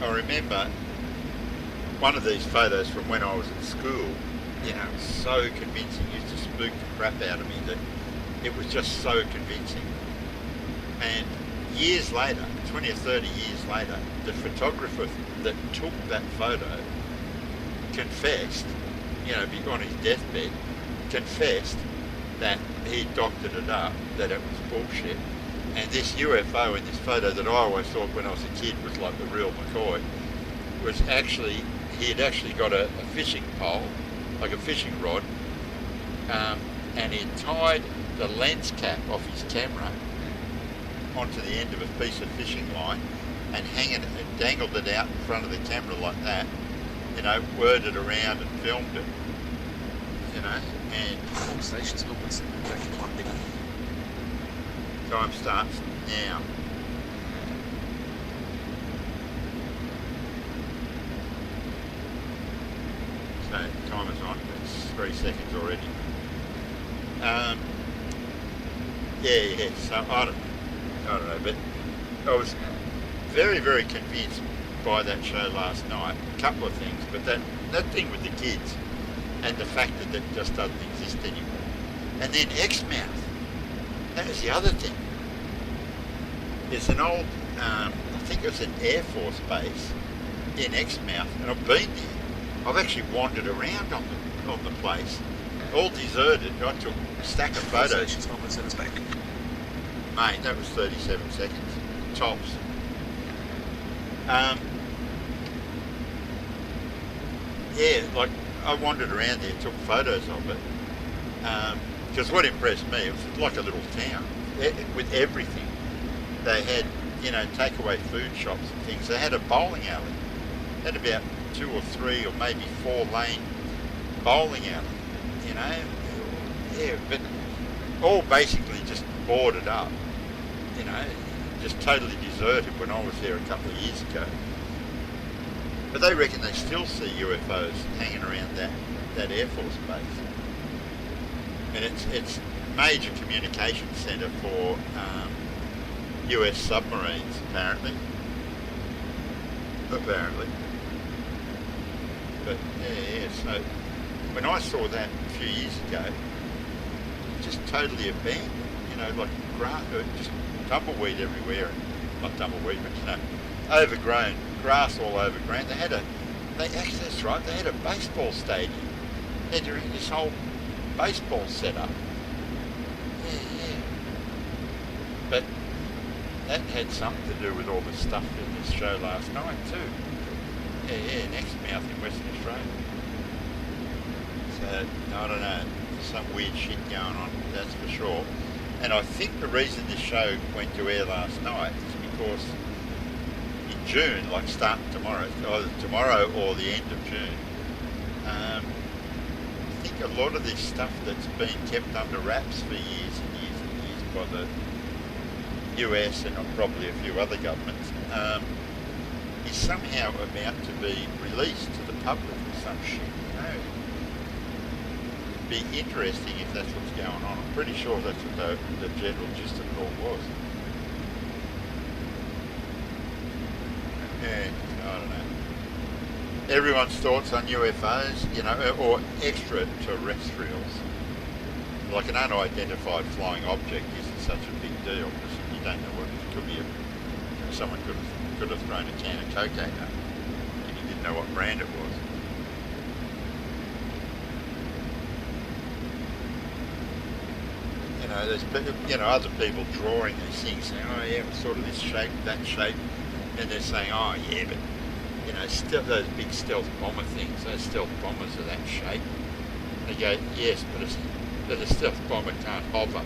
I remember one of these photos from when I was at school, you know, was so convincing, used to spook the crap out of me, that it was just so convincing. And years later, 20 or 30 years later, the photographer that took that photo confessed, you know, on his deathbed, confessed that he doctored it up, that it was bullshit. And this UFO in this photo that I always thought when I was a kid was like the real McCoy, was actually, he had actually got a fishing pole, like a fishing rod, and he had tied the lens cap off his camera onto the end of a piece of fishing line and dangled it out in front of the camera like that, you know, whirred it around and filmed it, you know, and All stations will listen back in 1 minute. time starts now. So timer's on, it's 3 seconds already. Yeah, so I don't know, but I was very, very convinced by that show last night. A couple of things, but that thing with the kids and the fact that it just doesn't exist anymore. And then Exmouth, that was the other thing. There's an old, I think it was an Air Force base in Exmouth, and I've been there. I've actually wandered around on the place, all deserted. I took a stack of photos. Stations will send us back. Mate, that was 37 seconds, tops. Yeah, like I wandered around there, took photos of it. Because what impressed me, it was like a little town with everything. They had, you know, takeaway food shops and things. They had a bowling alley. They had about 2 or 3 or maybe 4 lane bowling alley, you know. Yeah, but all basically just boarded up, you know, just totally deserted when I was there a couple of years ago. But they reckon they still see UFOs hanging around that Air Force base. And it's a major communication centre for US submarines, apparently. But yeah, so when I saw that a few years ago, just totally abandoned, you know, like grass, just tumbleweed everywhere, not tumbleweed, but you know, overgrown, grass all overgrown. Actually, that's right, they had a baseball stadium. They had this whole baseball set up. Yeah. But that had something to do with all the stuff in this show last night too. Yeah, in Exmouth in Western Australia. So, I don't know, some weird shit going on, that's for sure. And I think the reason this show went to air last night is because in June, like starting tomorrow, either tomorrow or the end of June, I think a lot of this stuff that's been kept under wraps for years and years and years by the US and probably a few other governments is somehow about to be released to the public or some shit, you know. It'd be interesting if that's what's going on. I'm pretty sure that's what the general gist of it all was. Yeah, I don't know. Everyone's thoughts on UFOs, you know, or extraterrestrials. Like an unidentified flying object isn't such a big deal because you don't know what it could be. Someone could have thrown a can of coke at you and you didn't know what brand it was. You know, there's other people drawing these things, saying, "Oh yeah, it's sort of this shape, that shape," and they're saying, "Oh yeah, but you know, those big stealth bomber things, those stealth bombers are that shape." They go, "Yes, but a stealth bomber can't hover."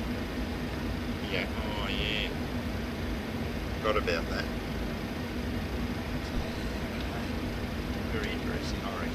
You go, "Oh yeah, forgot about that." Very interesting, I reckon.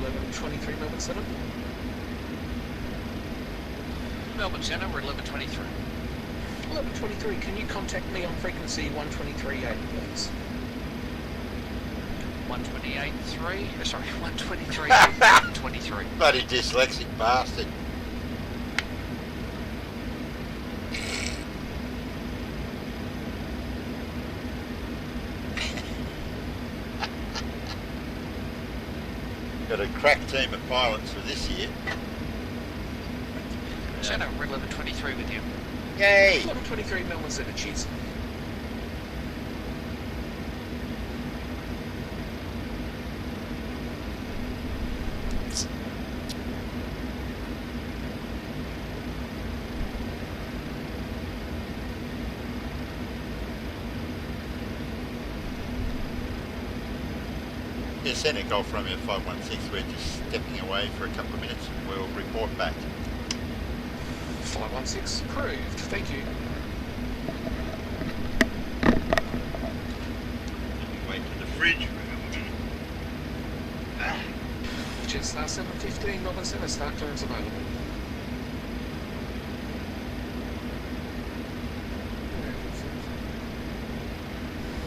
Red 23 Melbourne Centre. Melbourne Centre, we're 1123. 1123, can you contact me on frequency 123.8, please? 128.3, sorry, 123.23. Bloody dyslexic bastard. Got a crack team of pilots for this year. Centre, we're 1123 with you. Yay! 1123 Melbourne Centre, cheers. Yeah, Senate Golf Romeo 516, we're just stepping away for a couple of minutes and we'll report back. 516, approved, thank you. Wait to the fridge. Jetstar 715 Melbourne Centre, start clearance available.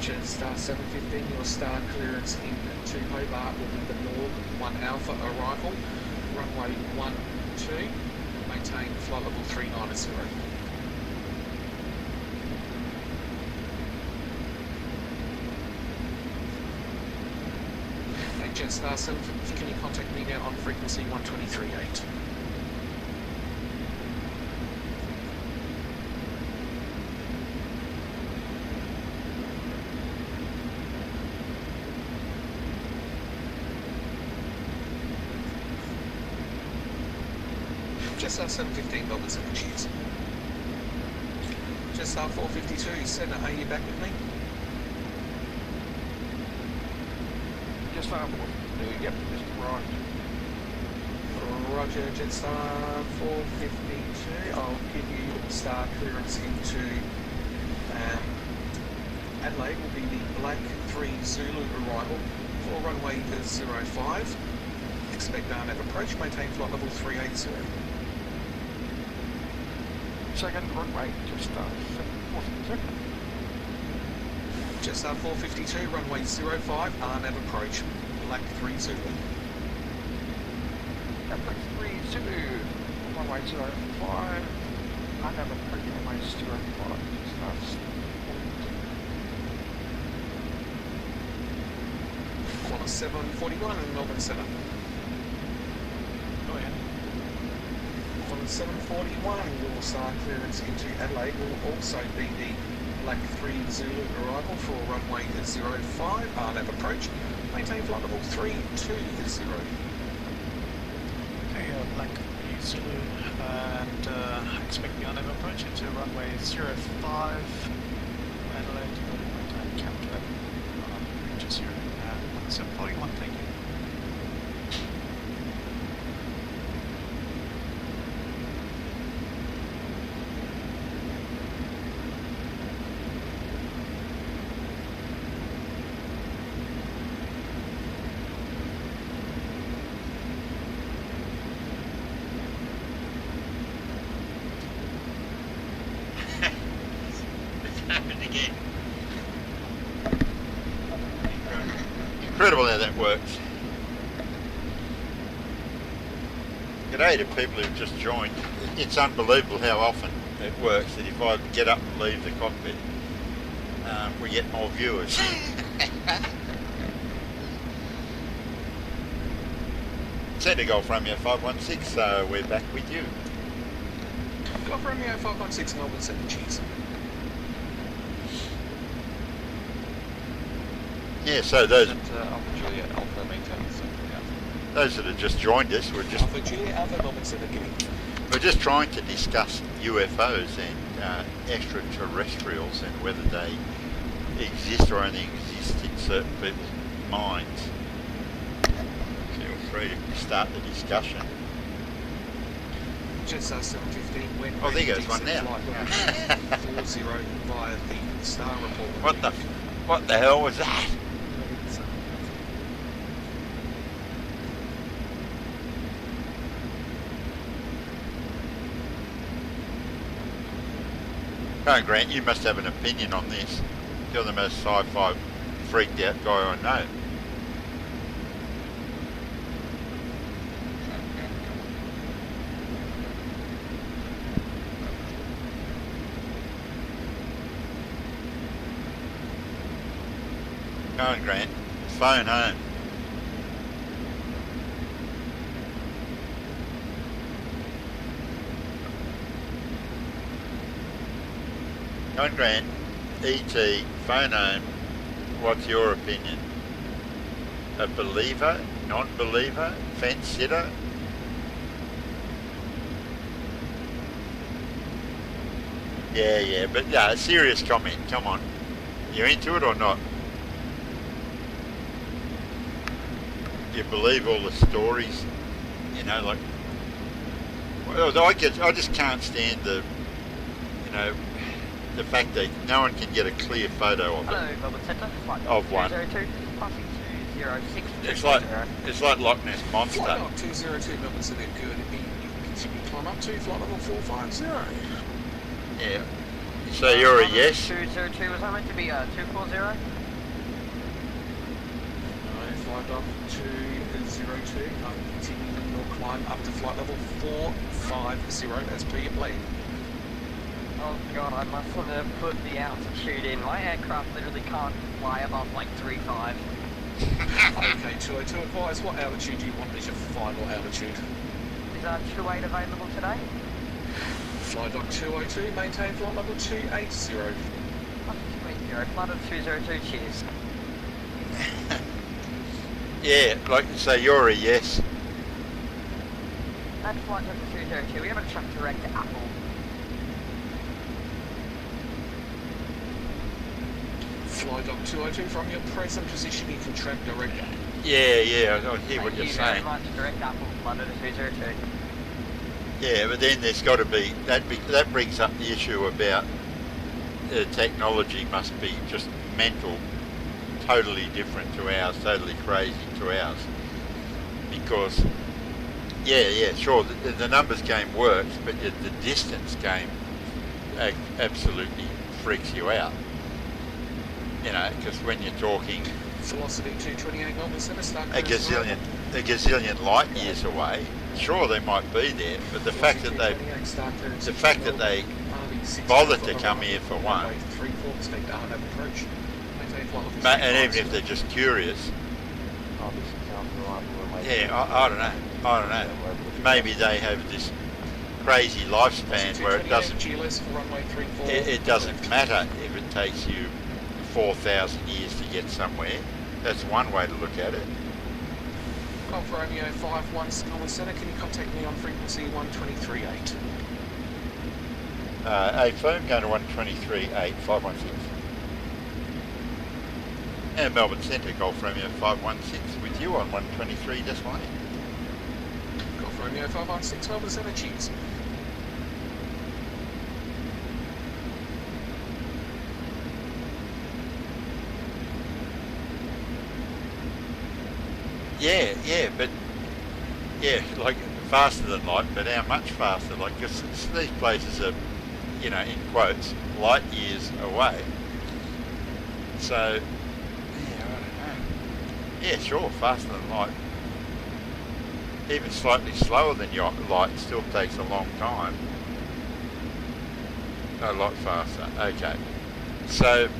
Jetstar 715, your star clearance in to Hobart will be the North 1 Alpha arrival, runway 12, maintain flight level 390. And Jetstar 715, can you contact me now on frequency 123.8? Jetstar 715 Melbourne Centre, cheers. Jetstar 452, Senna, are you back with me? Just yep, just arrived. Roger, Jetstar 452. I'll give you star clearance into Adelaide. Will be the Black 3 Zulu arrival for runway 05. Expect RNAV approach. Maintain flight level 380. Second runway, just 742. Jetstar 452, runway 05, RNAV approach. Black 3 Zulu. Black 3 Zulu, runway 05. I never put runway 05. Starts. Corner 741 in Melbourne Centre. Oh yeah. On 741, your star clearance into Adelaide will also be the Black 3 Zulu arrival for runway 05, RNAV approach. Maintain flight level 320. Okay, Black 3 Zulu, and expect the RNAV approach into runway 05, Adelaide, maintain counter, reach 741, thank you. Incredible how that works. G'day to people who've just joined. It's unbelievable how often it works that if I get up and leave the cockpit, we get more viewers. Centre Golf Romeo 516, so we're back with you. Golf Romeo 516 Melbourne Centre, cheers. Yeah, so those Alpha Juliet Alpha maintains. those that have just joined us, Alpha Juliet Alpha Melbourne Centre, we're just trying to discuss UFOs and extraterrestrials and whether they exist or only exist in certain people's minds. Feel free to start the discussion. Jetstar 715 when Oh, there goes one now. 40 via the star report. What the hell was that? Oh, Grant, you must have an opinion on this. You're the most sci-fi freaked out guy I know. Go on, Grant. Phone home. Go on, Grant. ET, phone home. What's your opinion? A believer? Non-believer? Fence sitter? Yeah, but a serious comment. Come on. You into it or not? You believe all the stories, you know, like, well, I just can't stand the fact that no one can get a clear photo of it. Hello, Melbourne Centre, Of one. 202, passing 206. It's like Loch Ness Monster. Flight log 202 Melbourne Centre, good. You continue to climb up to flight level 450. Yeah. So you're a yes? 202, was that meant to be 240? Flight off 202, continuing your climb up to flight level 450 as per your plan. Oh god, I must have put the altitude in. My aircraft literally can't fly above like 3.5. Okay, 202, advise what altitude do you want as your final altitude? Is 28 available today? Flight dock 202, maintain flight level 280. 280, flight of 202, cheers. Yeah, like you say, you're a yes. At flight level 202, we have a truck direct to Apple. Fly Dog 202, from your present position you can track direct up. Yeah, I hear what Thank you're you very saying. much. Direct up will London to 202. Yeah, but then there's got to be that brings up the issue about technology must be just mental, totally different to ours, totally crazy to ours. Because, sure, the numbers game works, but the distance game absolutely freaks you out. You know, because when you're talking Velocity 228 Melbourne Centre, start a gazillion light years away, sure they might be there, but the fact that they bother to come here for one, and even if they're just curious, I don't know. Maybe they have this crazy lifespan where it doesn't matter if it takes you 4,000 years to get somewhere. That's one way to look at it. Golf Romeo 51 Melbourne Centre, can you contact me on frequency 123.8? A phone going to 123.8 516. And Melbourne Centre, Golf Romeo 516 with you on 123.8. Golf Romeo 516 Melbourne Centre, cheers. Like faster than light, but how much faster? Like, 'cause these places are, in quotes, light years away. So, I don't know. Yeah, sure, faster than light. Even slightly slower than your light still takes a long time. A lot faster. Okay. So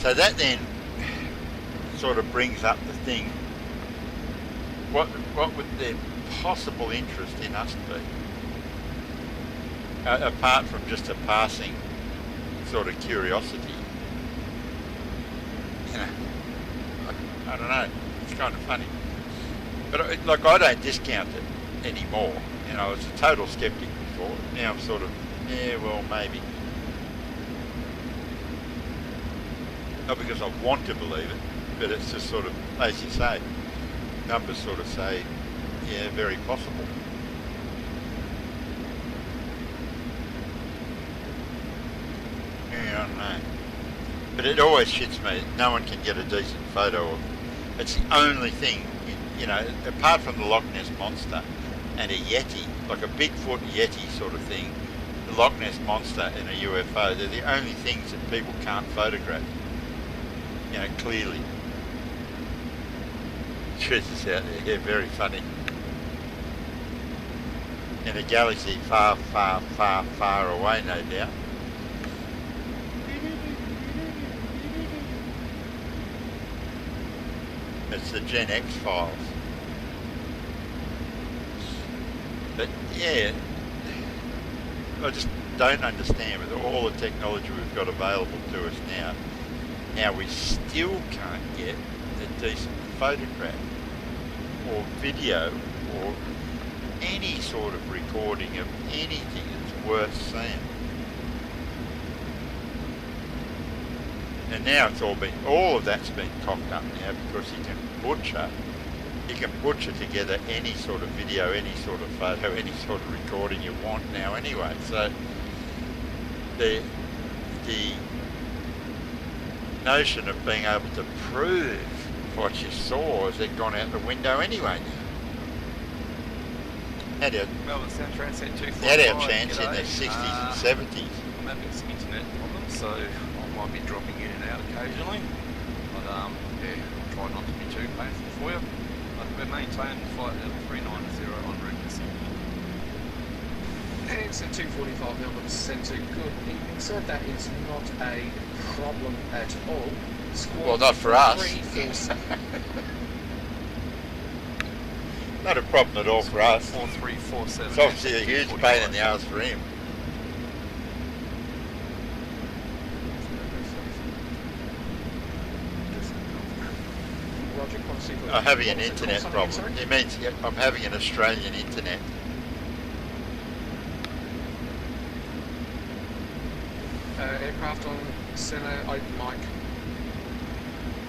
that then sort of brings up the thing. What would their possible interest in us be? Apart from just a passing sort of curiosity. I don't know. It's kind of funny. But I don't discount it anymore. I was a total skeptic before. Now I'm sort of, maybe. Not because I want to believe it, but it's just sort of, as you say, numbers sort of say, yeah, very possible. Yeah, I don't know. But it always shits me. No one can get a decent photo of. It's the only thing, apart from the Loch Ness Monster and a Yeti, like a Bigfoot Yeti sort of thing, the Loch Ness Monster and a UFO, they're the only things that people can't photograph, clearly. Treasures out there, yeah, very funny. In a galaxy far, far, far, far away, no doubt. It's the Gen X files. But yeah, I just don't understand with all the technology we've got available to us now, how we still can't get a decent photograph or video or any sort of recording of anything that's worth seeing. And now all of that's been cocked up now because you can butcher together any sort of video, any sort of photo, any sort of recording you want now anyway. So the notion of being able to prove what you saw has gone out the window anyway now. Had our chance in the 60s and 70s. I'm having some internet problems, so I might be dropping in and out occasionally. But I'll try not to be too painful for you. But we're maintaining flight level 390 en route to Sydney. It's at 2:45 Melbourne Centre. Good evening, sir. That is not a problem at all. Well, not for us. Not a problem at all for us. 4347. It's obviously a huge pain in the ass for him. I'm having an internet problem. It means I'm having an Australian internet. Aircraft on centre, open mic.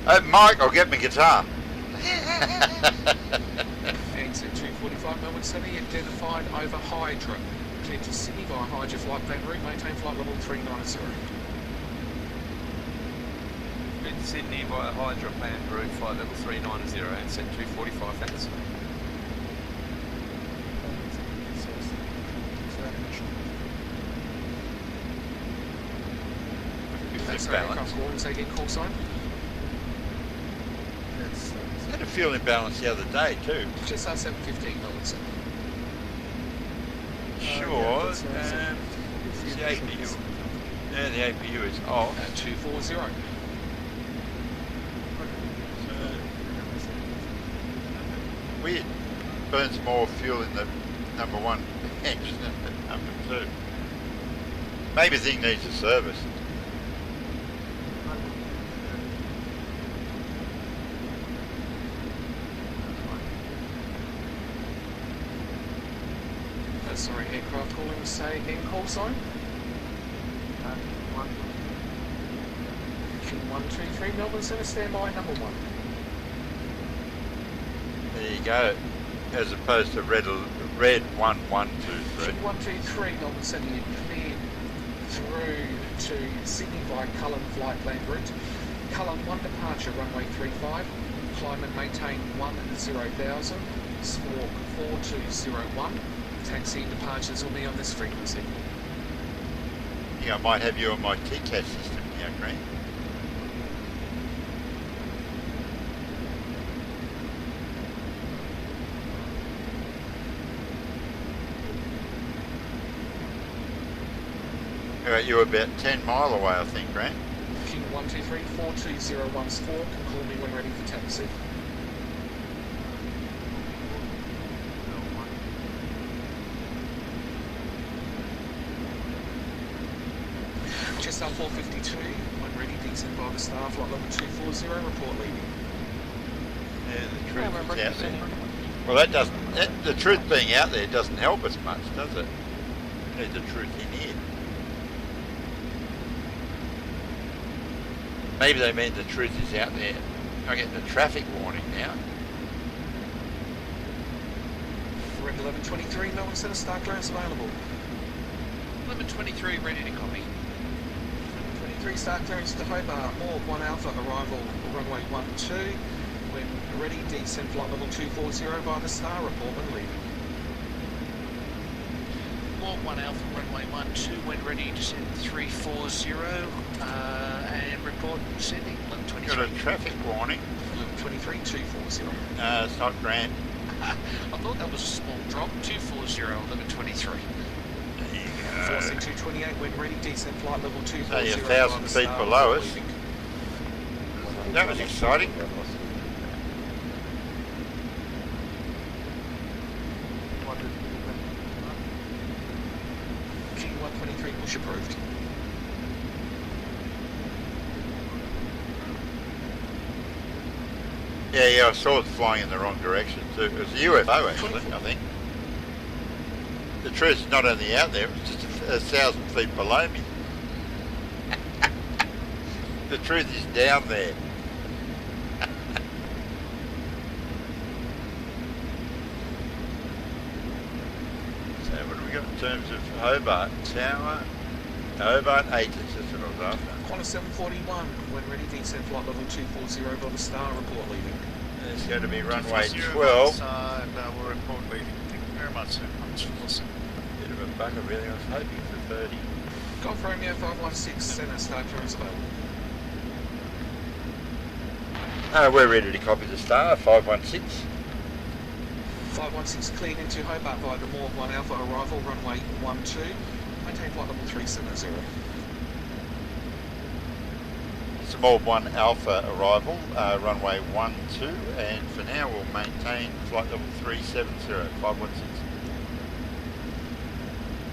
Open mic, I'll get my guitar. Exit 245 Melbourne City, identified over Hydra. Clear to Sydney via Hydra flight plan route, maintain flight level 390. In Sydney via Hydra plan route, flight level 390 and set 245, thanks. That's our aircraft call and say again call sign. Had a fuel imbalance the other day too. Just our 715 Melbourne City. Sure. It's the APU. Yeah, the APU is off. 240. Weird. Burns more fuel in the number one engine than the number two. Maybe the thing needs a service. Sorry, aircraft calling, say again call sign. King 123 Melbourne Centre, standby number 1. There you go. As opposed to red 1123. King 123 Melbourne Centre, you cleared through to Sydney via Cullen flight plan route. Cullen 1 departure, runway 35. Climb and maintain 10,000. Squawk 4201. Taxi and departures will be on this frequency. Yeah, I might have you on my TCAS system here, Grant. Alright, you're about 10 mile away, I think, Grant. King 123 4201 squawk, and call me when ready for taxi. Just up 452, when ready, descend by the star, flight level 240, report leaving. Yeah, the truth is out there. Well, the truth being out there doesn't help us much, does it? We need the truth in here. Maybe they mean the truth is out there. I get the traffic warning now. Red 1123, Melbourne Centre, start clearance available. 1123, ready to copy. 23, start clearance to Hobart, Morg 1 Alpha, arrival runway 12. When ready, descend flight level 240 by the star, report when leaving. Morg 1 Alpha, runway 12, when ready, descend 340, and report descending, 1123. Got a traffic warning. 1123, 240. It's not Grant. I thought that was a small drop, 240, 1123. 46228, when ready, descend flight level 240. Only 1,000 feet below us. That was exciting. King 123, push approved. Yeah, I saw it flying in the wrong direction too. It was a UFO actually, I think. The truth's not only out there, it was just 1,000 feet below me. The truth is down there. So what do we got in terms of Hobart Tower? Hobart 8, that's what I was after. Qantas 741, when ready, descend flight level 240 by the star, report leaving. It's going to be runway 12. And we'll report leaving. Thank you very much, sir. Awesome. Bit of a bugger really, I was hoping for 30. Golf Romeo 516, centre, start clearance available. We're ready to copy the star, 516. 516 cleared into Hobart via the Morg 1 Alpha, arrival runway 12. Maintain flight level 370. It's a Morg 1 Alpha arrival, runway 12, and for now we'll maintain flight level 370, 516.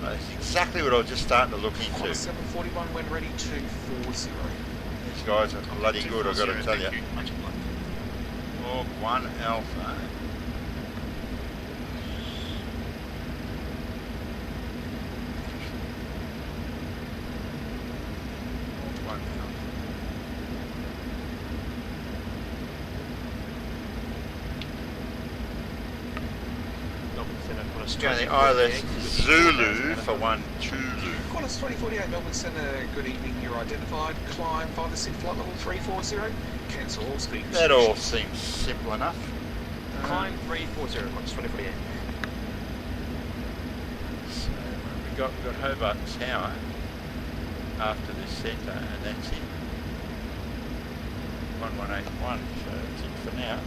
That's exactly what I was just starting to look into. Qantas 741, when ready, 240. These guys are bloody good, I've got to tell you. Morg 1 Alpha. Qantas Going 2048. ILS Zulu for 1 Tulu. Qantas 2048, Melbourne Centre, good evening, you're identified. Climb via the SID flight level 340. Cancel all speed That all restrictions. seems simple enough. Climb 340, Qantas 2048. So we've got Hobart Tower after this centre, and that's it. 1181, so that's it for now.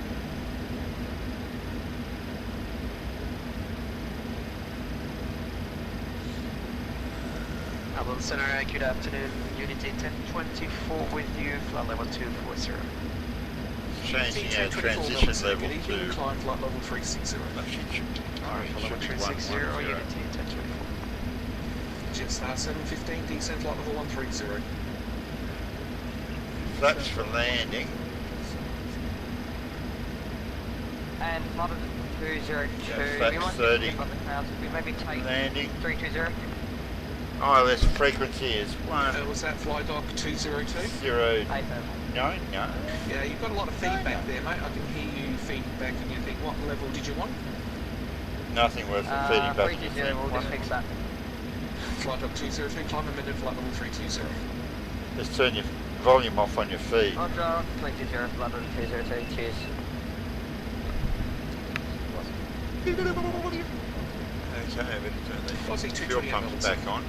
Melbourne Centre, good afternoon. Unity 1024 with you, flight level 240. Changing our T224 transition Melbourne Centre, level good evening, to... climb flight level 360. Actually, Alright, flight level should be 360, 110. Unity 1024. Jetstar 715, descent flight level 130. Flaps for landing. And Flutter 202. Flaps We might 30. skip up the clouds. We maybe take Landing. 320. ILS frequency is 1 Was that fly dock 202? 0 8 no. Yeah, you've got a lot of feedback there, mate. I can hear you feedback and you think, what level did you want? Nothing worth feeding back. 320, we'll just fix that. Flight dock 202, climb amended flight level 320. Just turn your volume off on your feed. Roger, 320, Flutter 202, cheers. Okay, I better turn these fuel pumps back on.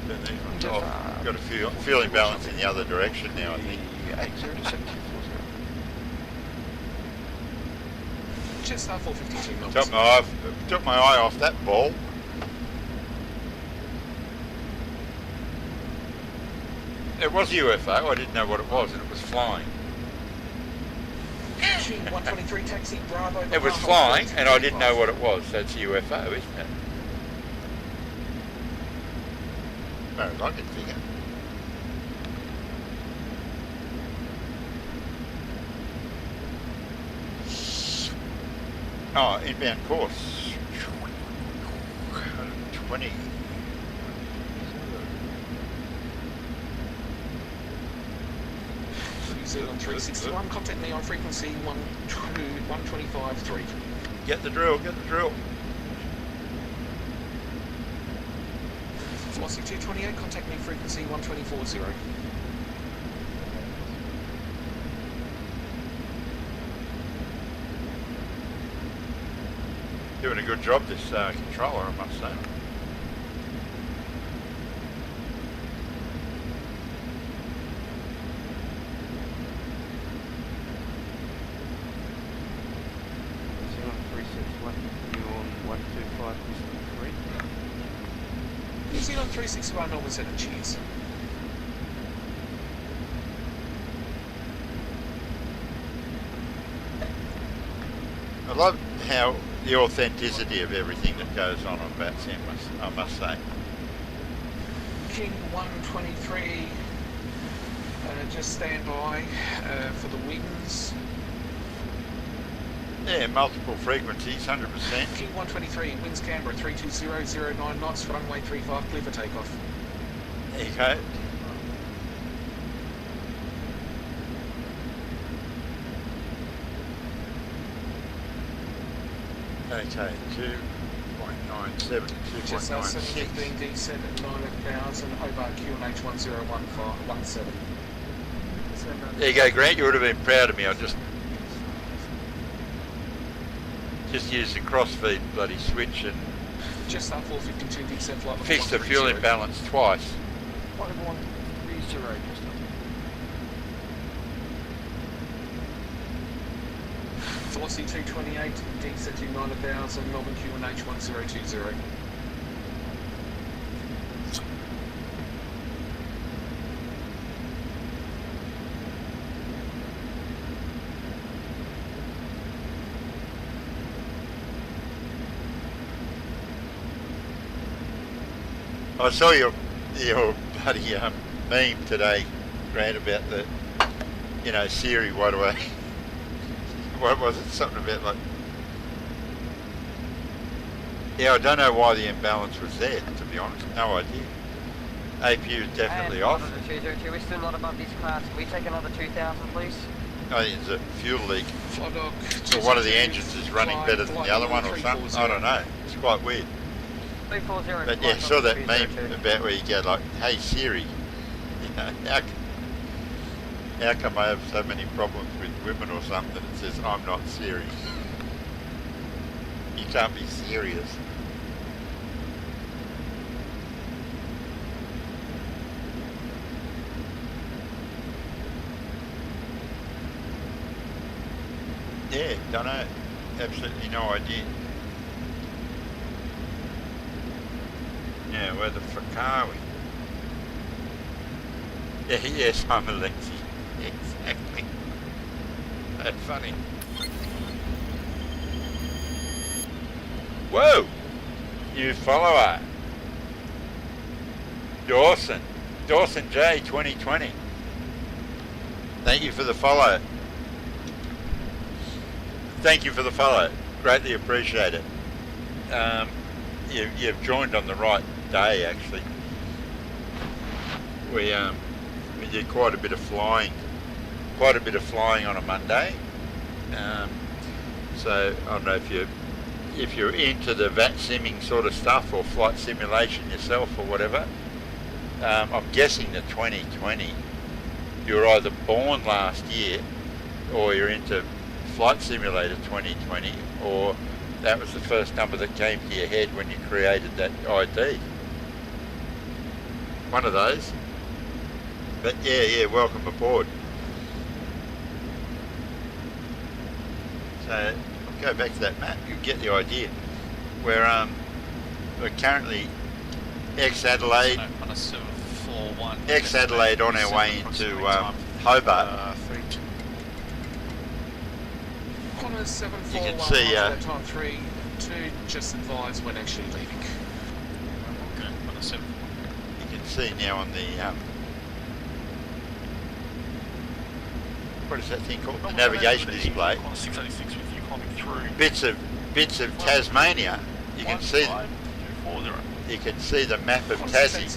Turn these ones off. Got a fuel imbalance in the other direction now, I think. 80 to 7240. Jetstar 452 Melbourne. Took my eye off that ball. It was a UFO, I didn't know what it was, and it was flying. King 123 taxi Bravo. It was flying, and I didn't know what it was. That's a UFO, isn't it? As far as I can figure. Oh, inbound course. 120. New Zealand 361, contact me on frequency 125.3. Get the drill, get the drill. Velocity 228, contact me frequency 124.0. Doing a good job, this controller, I must say. New Zealand 361, Melbourne Centre, cheers. I love how the authenticity of everything that goes on BATSM, I must say. King 123, just stand by for the winds. Yeah, multiple frequencies, 100%. King 123, winds Canberra 320, 09 knots, runway 35, clear for takeoff. There you go. Okay, 2.97 to Jetstar 2.96. 715, descent at 9,000, Hobart QNH 101517. There you go, Grant, you would have been proud of me. I just used the crossfeed bloody switch and Jetstar 452, descent flight level fixed the fuel 130. imbalance twice. Flight level 130, just Velocity 228, descent to 9,000, Melbourne QNH 1020. I saw your bloody meme today, Grant, about the, Siri, what away. What was it? Something about like... Yeah, I don't know why the imbalance was there, to be honest. No idea. APU is definitely off. And 202, we're still not above these clouds. Can we take another 2,000, please? I think there's a fuel leak. Flight dog. Or one of the engines is running better than the other one or something. I don't know. It's quite weird. 340. But yeah, saw that meme about where you go like, "Hey Siri, you know, how come I have so many problems with women or something?" It says, "I'm not Siri." You can't be serious. Yeah, don't know. Absolutely no idea. Yeah, where the fuck are we? Yeah, yes, I'm Alexi. Exactly. That's funny. Whoa! New follower. Dawson. Dawson J 2020. Thank you for the follow. Thank you for the follow. Greatly appreciate it. You've joined on the right day, actually. We did quite a bit of flying on a Monday. So I don't know if you're into the VAT simming sort of stuff or flight simulation yourself or whatever. I'm guessing the 2020. You were either born last year or you're into Flight Simulator 2020, or that was the first number that came to your head when you created that ID. One of those. But yeah, welcome aboard. So I'll go back to that map, you'll get the idea. We're currently ex-Adelaide On a 741. Ex-Adelaide on our way into Hobart. Connor 741. You can see, time 3-2, just advise when actually leaving. Okay, on a 7. You can see now on the what is that thing called? The navigation display. 686 with you climbing through. Bits of Tasmania. You can see. You can see the map of Tassie,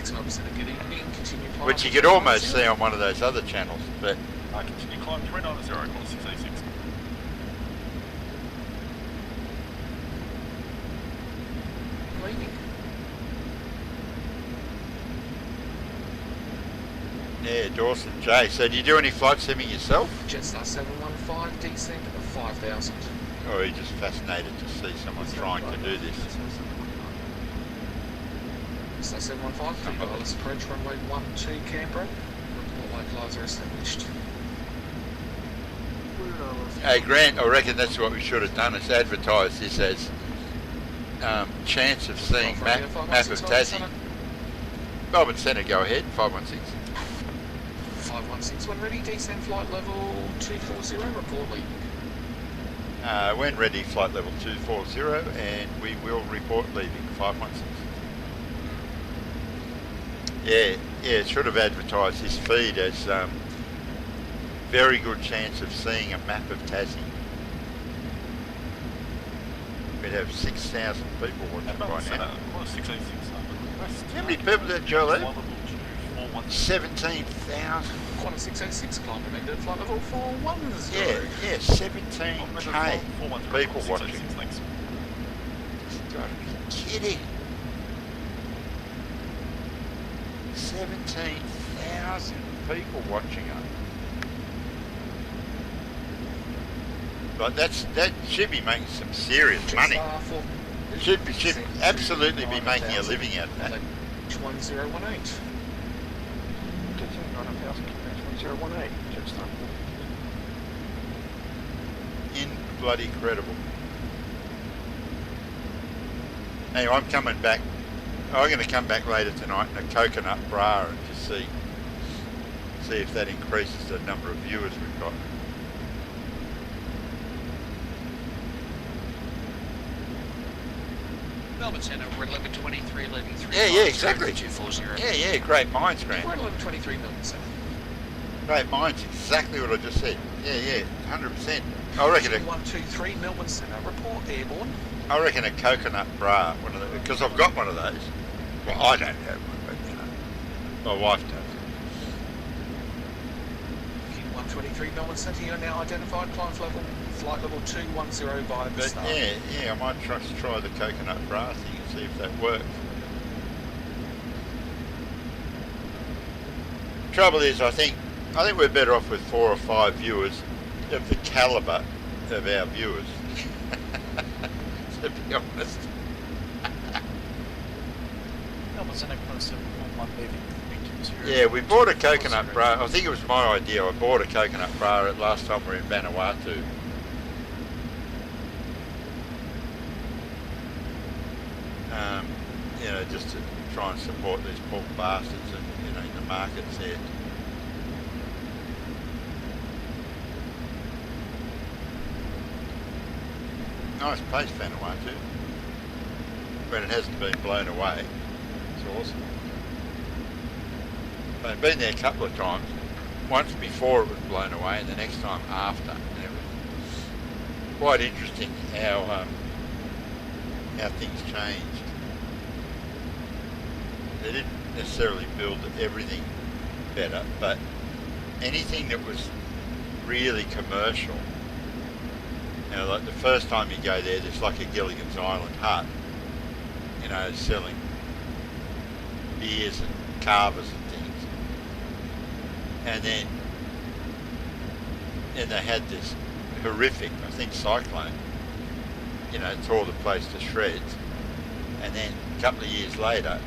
which you could almost see on one of those other channels. But I continue climb 390, call 686. Leaving. yeah, Dawson J. So do you do any flight simming yourself? Jetstar 715, descent of 5,000. Or are you just fascinated to see someone trying to do this? Jetstar 715, wireless approach, runway 12 Canberra. Report localizer established. Hey Grant, I reckon that's what we should have done, is advertise this as chance of seeing map of Tassie. Melbourne Centre, go ahead, 516. 516, when ready, descend flight level 240, report leaving. When ready, flight level 240, and we will report leaving, 516. Yeah, it should have advertised this feed as very good chance of seeing a map of Tassie. We'd have 6,000 people watching by now. How many people did Joe have? 17,000. Qantas 606, climb amended, flight level 410. Yeah, 17k people watching. You've got to be kidding. 17,000 people watching it. Like that should be making some serious money. Should absolutely be making a living out of that. 1018. 1018, Jetstar. Bloody credible. Hey, I'm coming back. I'm going to come back later tonight in a coconut bra and just see if that increases the number of viewers we've got. Melbourne Centre, we're at 1123, leaving 3. Yeah, exactly. 240. Yeah, great minds, Grant. We're at 1123 Melbourne Centre. Great minds, exactly what I just said. Yeah, 100%. I reckon 123 Melbourne Centre, report airborne. I reckon a coconut bra, one of the, because I've got one of those. Well, I don't have one, but my wife does. 123 Melbourne City, you are now identified. Climb flight level 210 via the But start. yeah, I might try the coconut bra thing and see if that works. Trouble is, I think we're better off with 4 or 5 viewers of the calibre of our viewers. To be honest. Almost an close to one leaving. Yeah, we bought a coconut bra. I think it was my idea. I bought a coconut bra at last time we were in Vanuatu. You know, just to try and support these poor bastards and, you know, in the markets there. Nice place, Vanuatu, when it hasn't been blown away. It's awesome. I've been there a couple of times. Once before it was blown away, and the next time after. And it was quite interesting how things changed. They didn't necessarily build everything better, but anything that was really commercial. You know, like the first time you go there, there's like a Gilligan's Island hut, you know, selling beers and carvers and things. And then they had this horrific, I think, cyclone, you know, tore the place to shreds. And then a couple of years later,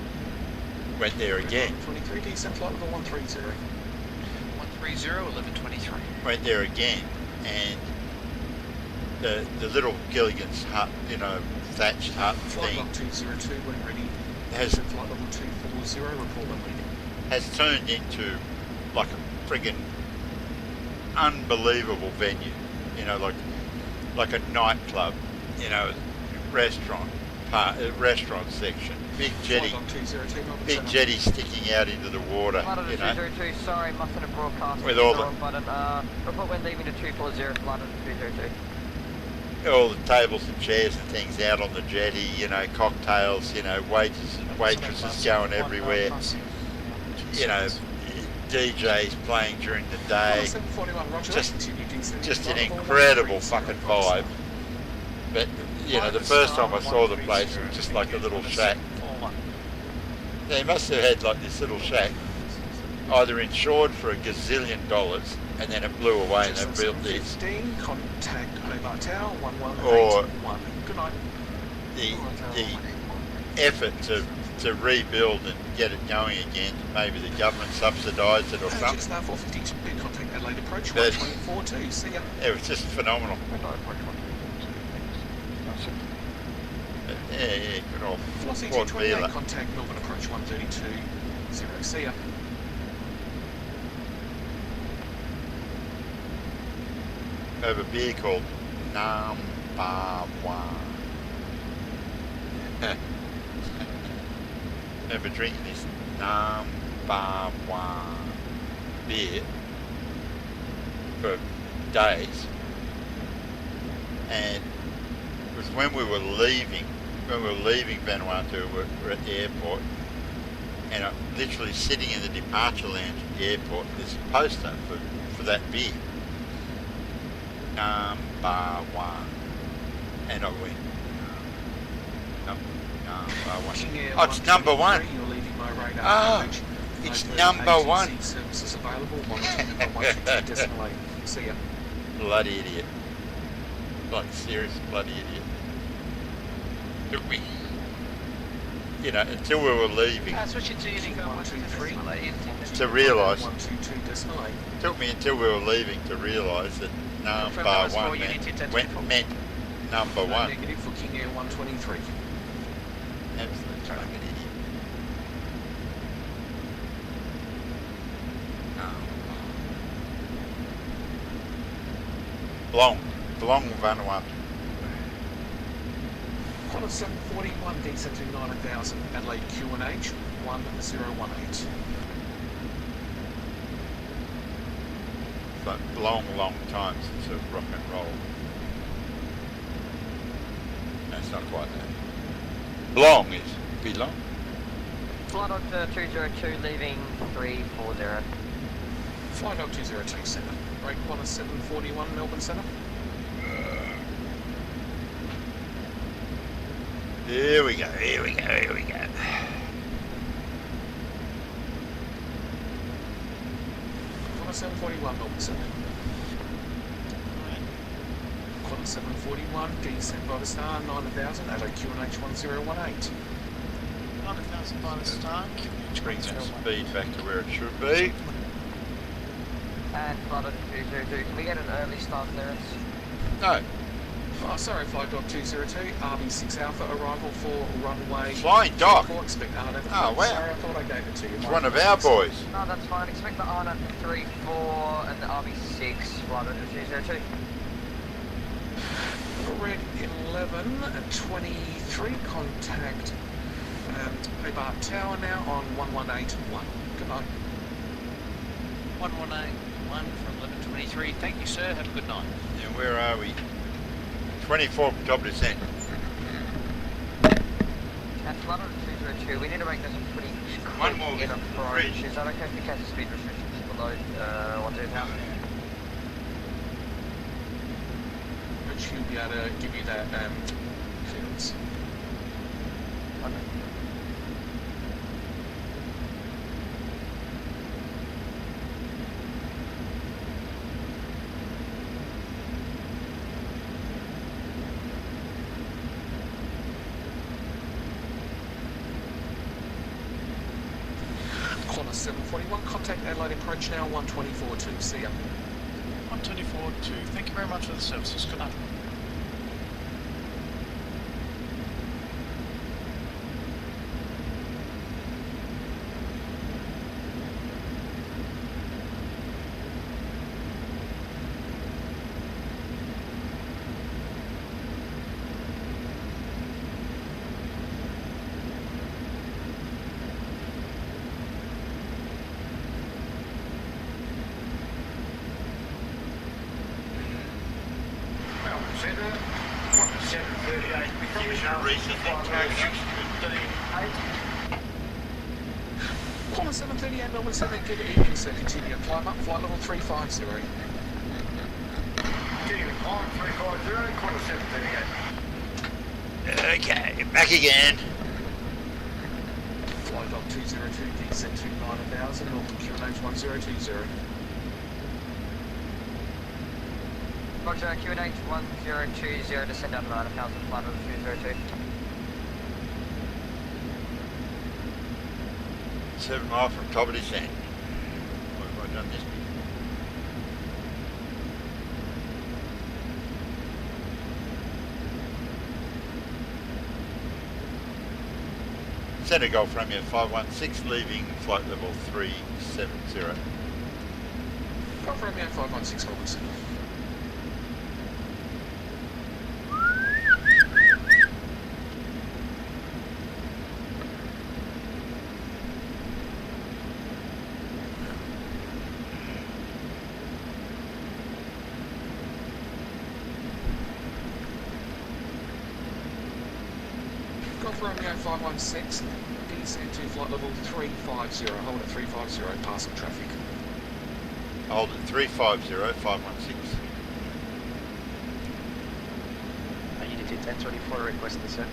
went there again. 23 descent flight level 130. 130, 1123. Went there again, and the little Gilligan's hut, you know, thatched hut Flight thing log 202 when ready. has Flight level 240, report when ready. has turned into like a friggin' unbelievable venue, you know, like a nightclub, you know, restaurant section, big jetty sticking out into the water, Flight you know. 202, sorry, mustn't have broadcast With the all the- wrong button. Report when leaving to 240, flight 202. All the tables and chairs and things out on the jetty, you know, cocktails, you know, waitresses going everywhere, you know, DJs playing during the day, just an incredible fucking vibe. But, you know, the first time I saw the place, it was just like a little shack. They must have had like this little shack, either insured for $1 gazillion, and then it blew away and they built this. Contact Hobart Tower, 1181. Or Good night. the effort to rebuild and get it going again, maybe the government subsidised it or something. Just now 452, contact Adelaide approach, But 1242, see ya. it was just phenomenal. But yeah, good old Velocity Quad 228, Vela. contact Melbourne approach 132, 0, see ya. I have a beer called Number One. Remember drinking this Number One beer for days, and it was when we were leaving Vanuatu. We're at the airport, and I'm literally sitting in the departure lounge at the airport. There's a poster for that beer. Number One, and I went number one. Oh, it's number one. Oh, it's number one. Services available. Monitoring see ya. Bloody idiot. Like, serious bloody idiot. Took me, you know, until we were leaving Switch it to Unico 123. to realise. 122 decimal 8. Took me until we were leaving to realise that number one meant number one. Negative for King Air 123. Absolute fucking idiot. Belong Vanuatu. Qantas 741 descent to 9000, Adelaide QNH 1018. It's like long time since I've rock and roll. No, it's not quite that. Belong is belong. Flight on 202, leaving 340. Flight Dog 202 Centre. Break 1 at 741 Melbourne Centre. Here we go, here we go, here we go. Qantas 741 Melbourne Centre. Qantas 741, descent by the star, 9000, Adelaide QNH 1018. 9000 by the star, QNH Bring that speed back to where it should be. And Flight Dog 202, can we get an early start clearance? No. Oh, sorry, Flight Dog 202, RB6 Alpha, arrival for runway... Flying Dog? Expect R94. Oh, wow. Sorry, I thought I gave it to you. It's one of our boys. No, that's fine. Expect the R934 and the RB6 Flight Dog 202. Red 11 at 23, contact Hobart Tower now on 1181. Good night. 1181 from 1123. Thank you, sir. Have a good night. And where are we? 24 top descent. And Flight Dog 202, we need to make this a pretty One more quick in approach. bridge. Is that okay if you catch the speed restrictions below 12,000? She'll be able to give you that clearance. Qantas 741, contact Adelaide approach now 124.2. See ya. 124.2. Thank you very much for the services. Good night. Qantas 738 Melbourne Centre, good evening sir, continue climb up, flight level 350. Continuing climb 350, Qantas 738. Okay, back again. Flight Dog 202, descent to 9000, Northern QNH 1020. Roger, QNH 1020, descend down to 9000, Flight Dog 202. 7 mile from top of descent. What have I done this before? Centre Golf Romeo 516, leaving flight level 370. Golf Romeo 516 Melbourne Centre. Golf Romeo 516, descend to flight level 350, hold at 350, passing traffic. Hold at 350, 516. Unity 1024, request descent.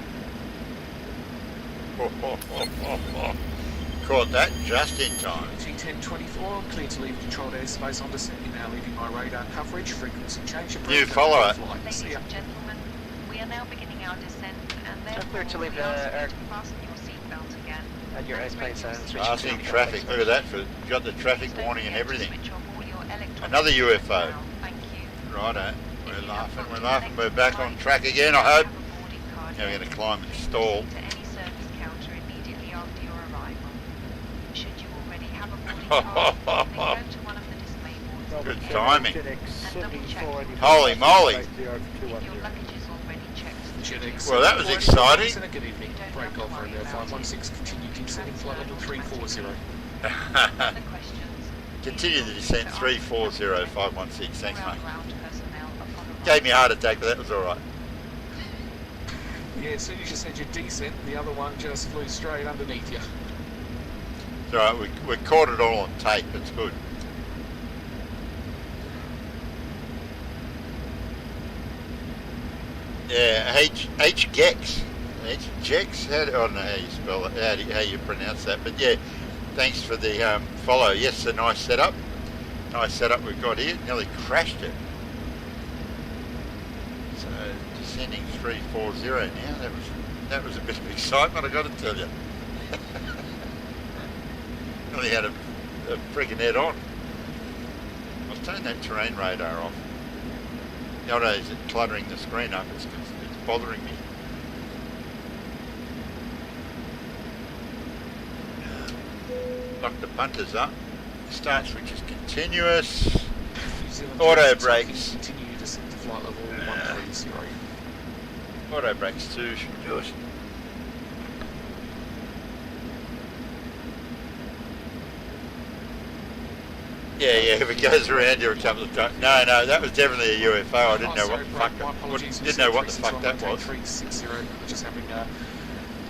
Caught that just in time. Unity 1024, clear to leave controlled airspace on descent. You're now leaving my radar coverage, frequency change. You follow it. Ladies and gentlemen, we are now beginning our descent, and Clear therefore to leave we ask the you to fasten your seatbelt again. at your airspace and switch Passing to traffic, look at that, you got the traffic Don't warning and forget to everything. switch off all your electronic Another systems UFO. now. Thank you. Righto, If we're you have laughing, booked we're the laughing, next we're back on flight, track again, I you hope. have a boarding card Now we're yet, going to climb and please stall. proceed to any service counter immediately after your arrival. Should you already have a boarding card, then go to one of the display boards Good at the timing. and double check your Holy moly. if your luggage is already checked. JetX. Well, that was exciting. Good evening. Break Golf Romeo 516, continue descending flight level 340. Other questions? Continue the descent, 340, 516, thanks mate. Ground personnel upon arrival. Gave me a heart attack, but that was alright. Yeah, as soon as you said your descent, the other one just flew straight underneath you. It's alright, we caught it all on tape, it's good. Yeah, H-Gex. H-Gex? I don't know how you spell it, how you pronounce that. But yeah, thanks for the follow. Yes, a nice setup. Nice setup we've got here. Nearly crashed it. So, descending 340 now. That was a bit of excitement, I got to tell you. Nearly had a friggin' head on. I'll turn that terrain radar off. Not only is it cluttering the screen up, it's bothering me. Lock the punters up. Start switch is continuous. Auto brakes. Continue to set to flight level 130. Auto brakes too should do it. Yeah, if it goes around here a couple of times. No, that was definitely a UFO. I didn't know what the fuck. Didn't know what the fuck that was. 360. Just having a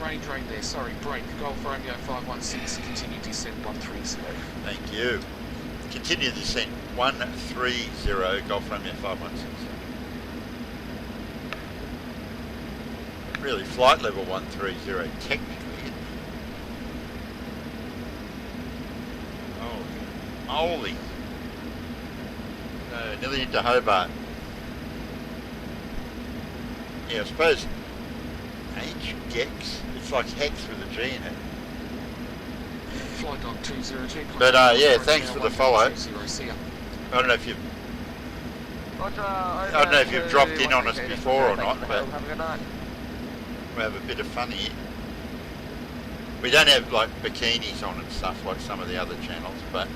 rain drain there. Sorry, brake. Golf Romeo 516. Continue descent 130. Thank you. Continue descent 130. Golf Romeo 516. Really, flight level 130 technically. Holy. Nearly into Hobart. Yeah, I suppose H-Gex, it's like Hex with a G in it. Flight dog 202. But yeah, thanks for the follow. I don't know if you've dropped in on us before or not, but we have a bit of fun here. We don't have like bikinis on and stuff like some of the other channels, but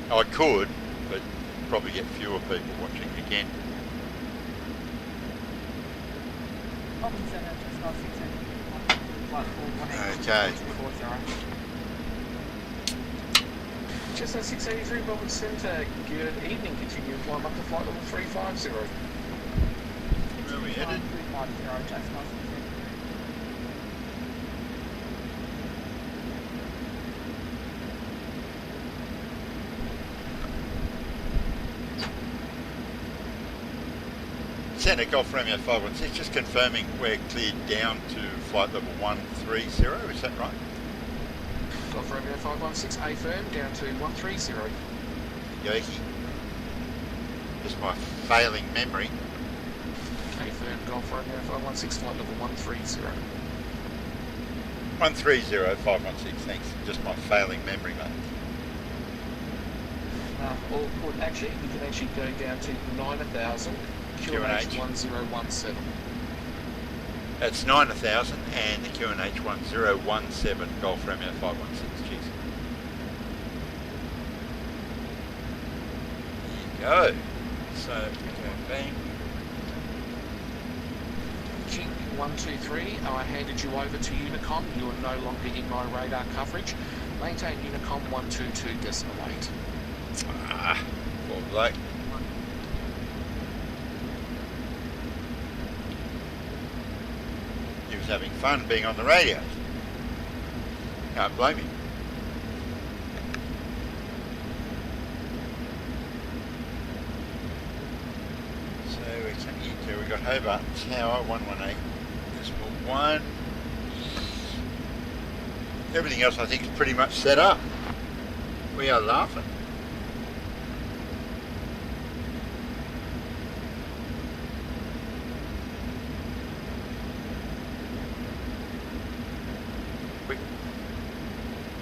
I could, but probably get fewer people watching again. Okay. Just at 683 Melbourne Centre, good evening. Continue climb up to flight level 350. Where are we headed? Centre Golf Romeo 516, just confirming we're cleared down to flight level 130, is that right? Golf Romeo 516, A firm, down to 130. Yoki. Just my failing memory. A firm, Golf Romeo 516, flight level 130. 130, 516, thanks. Just my failing memory, mate. Or actually, you can actually go down to 9,000. QNH 1017. That's 9,000 and the QNH 1017 Golf Romeo 516. Cheers. There you go. So go bang. King 123, I handed you over to Unicom. You are no longer in my radar coverage. Maintain Unicom 122.8. Poor bloke. Having fun being on the radio. Can't blame him. So we're coming into, we've got Hobart Tower 118.1. Everything else I think is pretty much set up. We are laughing.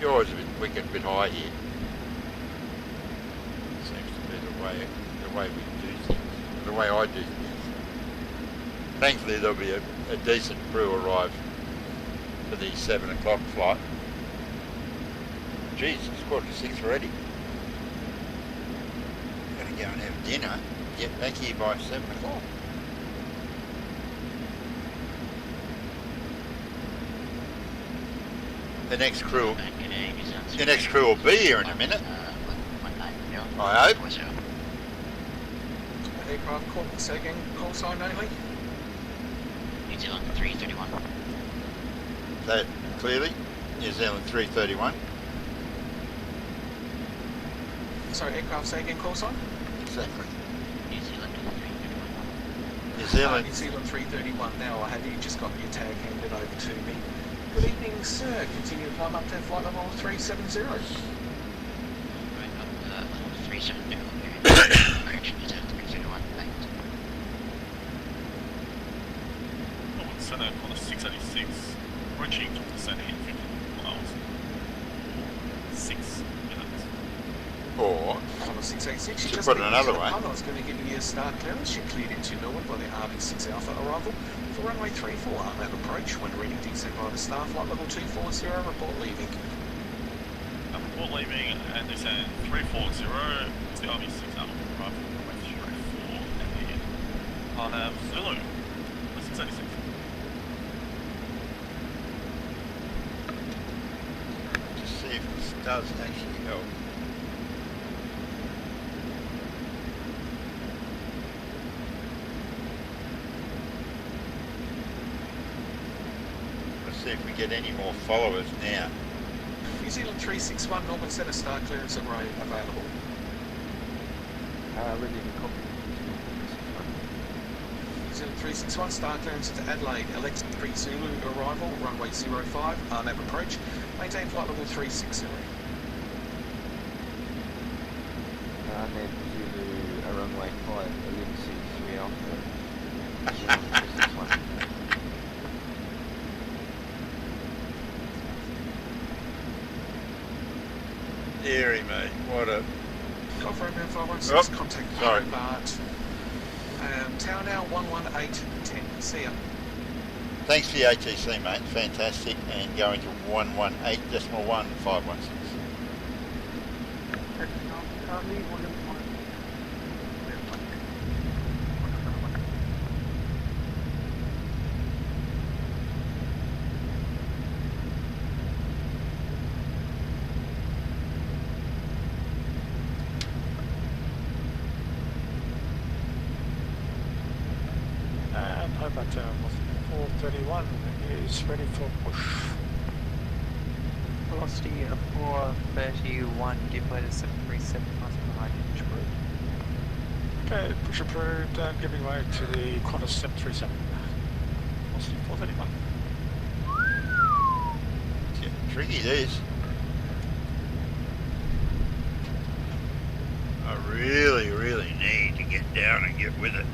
You're always a bit wicked, a bit high here. Seems to be the way we do things, the way I do things. Thankfully there'll be a decent crew arrive for the 7 o'clock flight. Jeez, it's 5:45 already. Gonna go and have dinner, get back here by 7 o'clock. The next crew will be here in a minute. I hope. Aircraft second call sign only. New Zealand 331. That clearly, New Zealand 331. Sorry, aircraft second call sign. Exactly. New Zealand 331. New New Zealand. New Zealand 331 now. I have you just got your tag handed over to me. Good evening, sir. Continue to climb up to flight level 370. Right up 370. Correction, you have to consider one thing. Center corner 686, approaching descending at 50 miles. 6 minutes. Or, Corner 686. to You just put it need another to- way, I was going to give you a start clearance. You're cleared into Melbourne by the RB6 Alpha arrival for runway 34 RMAP approach. When ready, descend via the star flight level 240. Report leaving. Report leaving and descend 340. It's the RB6 Alpha arrival runway 34 and the RNAV Zulu 686. to see if this does actually help. Let's see if we get any more followers now. New Zealand 361 Melbourne Centre start clearance array available. Ready to copy. New Zealand 361 start clearance to Adelaide. Alex 3 Zulu arrival, runway 05, RNAV approach. Maintain flight level 360. Net Zulu, runway 5, ellipsis 3 Alpha. 361. Deary me, what a... Confirm 516, contact sorry. Hobart. Tower now 11810. See ya. Thanks for the ATC, mate. Fantastic. And going to 118.1.516. And Hobart Terminal 431 is ready for push. Velocity of 431, deploy to 737 miles behind each group. Okay, push approved and giving way to the Qantas 737. Velocity 431. It's getting tricky, these. I really, really need to get down and get with it.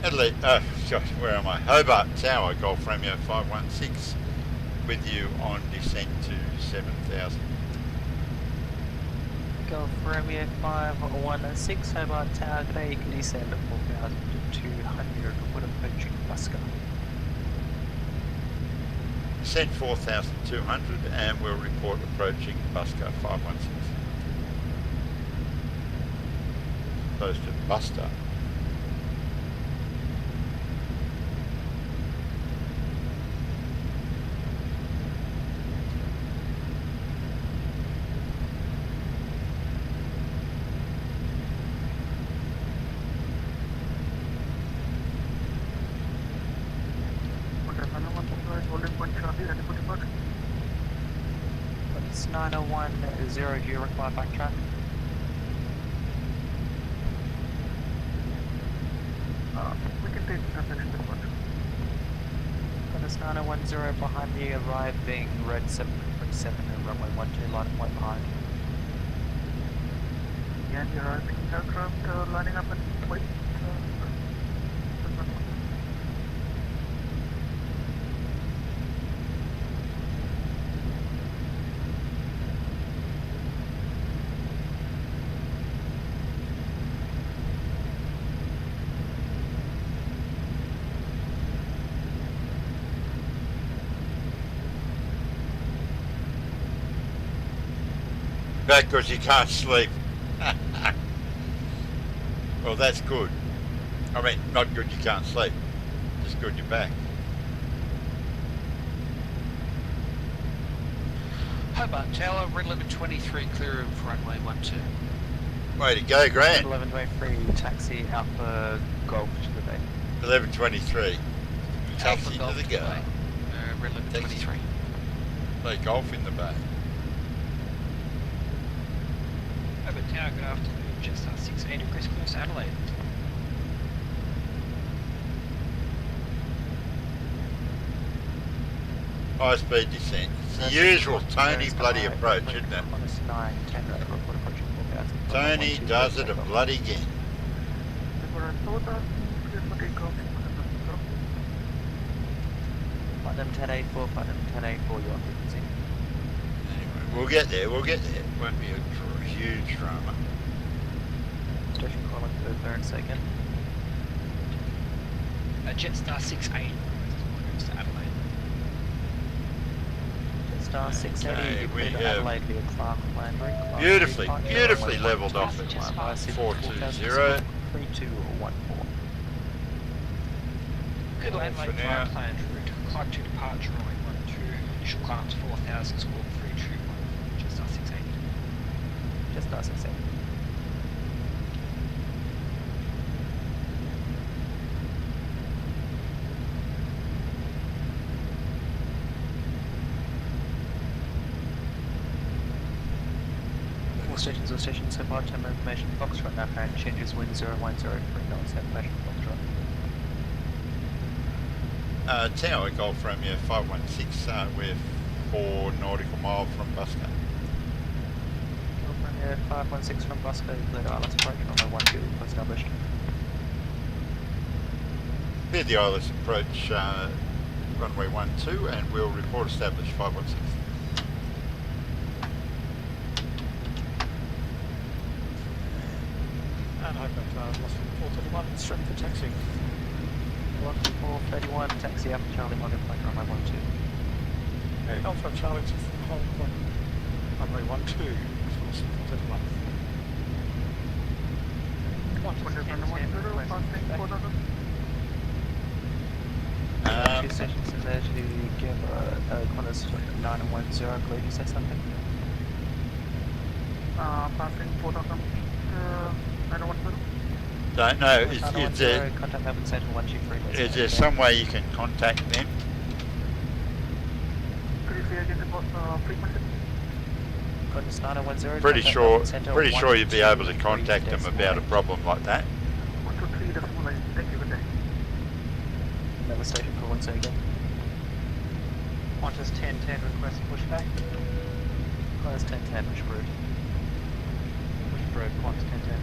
Adelaide, oh gosh, where am I? Hobart Tower, Golf Romeo 516, with you on descent to 7,000. Golf Romeo 516, Hobart Tower, today you can descend at 4,200 with approaching Busker. Descent 4,200 and we'll report approaching Busker 516. Opposed to Buster. It's 901, do you require backtrack? We can take the next report. It's 9010 behind the arriving red 737 and runway 12 line point behind. And you're arriving aircraft lining up and wait. Back because you can't sleep. Well, that's good. I mean, not good you can't sleep. Just good you're back. Hobart Tower, red 1123, clear of runway 12. Way to go, Grant. 1123, taxi Alpha Golf to the bay. 1123. Taxi Alpha to Golf the to go. bay. Red 1123. Play golf in the bay. Hobart Tower, good afternoon. Jetstar 680, request clearance to Adelaide. High speed descent. It's the usual Tony bloody approach, isn't it? Minus 9, 10, report approaching 4,000. Tony does it a bloody again. Flight number 1084, flight number 1084, your frequency. Anyway, we'll get there, It won't be a huge drama. Station calling for clearance again. Jetstar 680, request clearance to Adelaide. Jetstar 680, we clear to have Adelaide via Clark Landry. beautifully leveled off at 420. 3214. Good All Adelaide for now. flight planned route. Clock to departure runway 12. Initial climb to 4,000, squawk 321. Jetstar 680. Jetstar 680. All stations so far, terminal information Foxtrot now apparent changes wind 010 knots information Foxtrot. Tower Golf Romeo 516, we're 4 nautical mile from Busco. Golf Romeo 516 from Busco, clear to Islands approach runway 12 established. Clear the Islands approach runway 12 and we'll report established 516. And Hobart, lost 431, straight for taxi. 431, taxi up Charlie Morgan, flight runway 12. Okay, Alpha Charlie to hold runway 12, lost 431. Two stations in there to give Qantas 9 and 10, I believe you said something. Passing 4,000 910. Don't know, Contact Melbourne Central 123. is there some way you can contact them? Could you say again about frequency? Qantas 910. Pretty sure you'd be able to contact them about a problem like that. 123 decimal line. Thank you, good day. Another station for 1 second. Qantas 1010, request pushback. Qantas 1010, push brood. Push brood, Qantas 1010.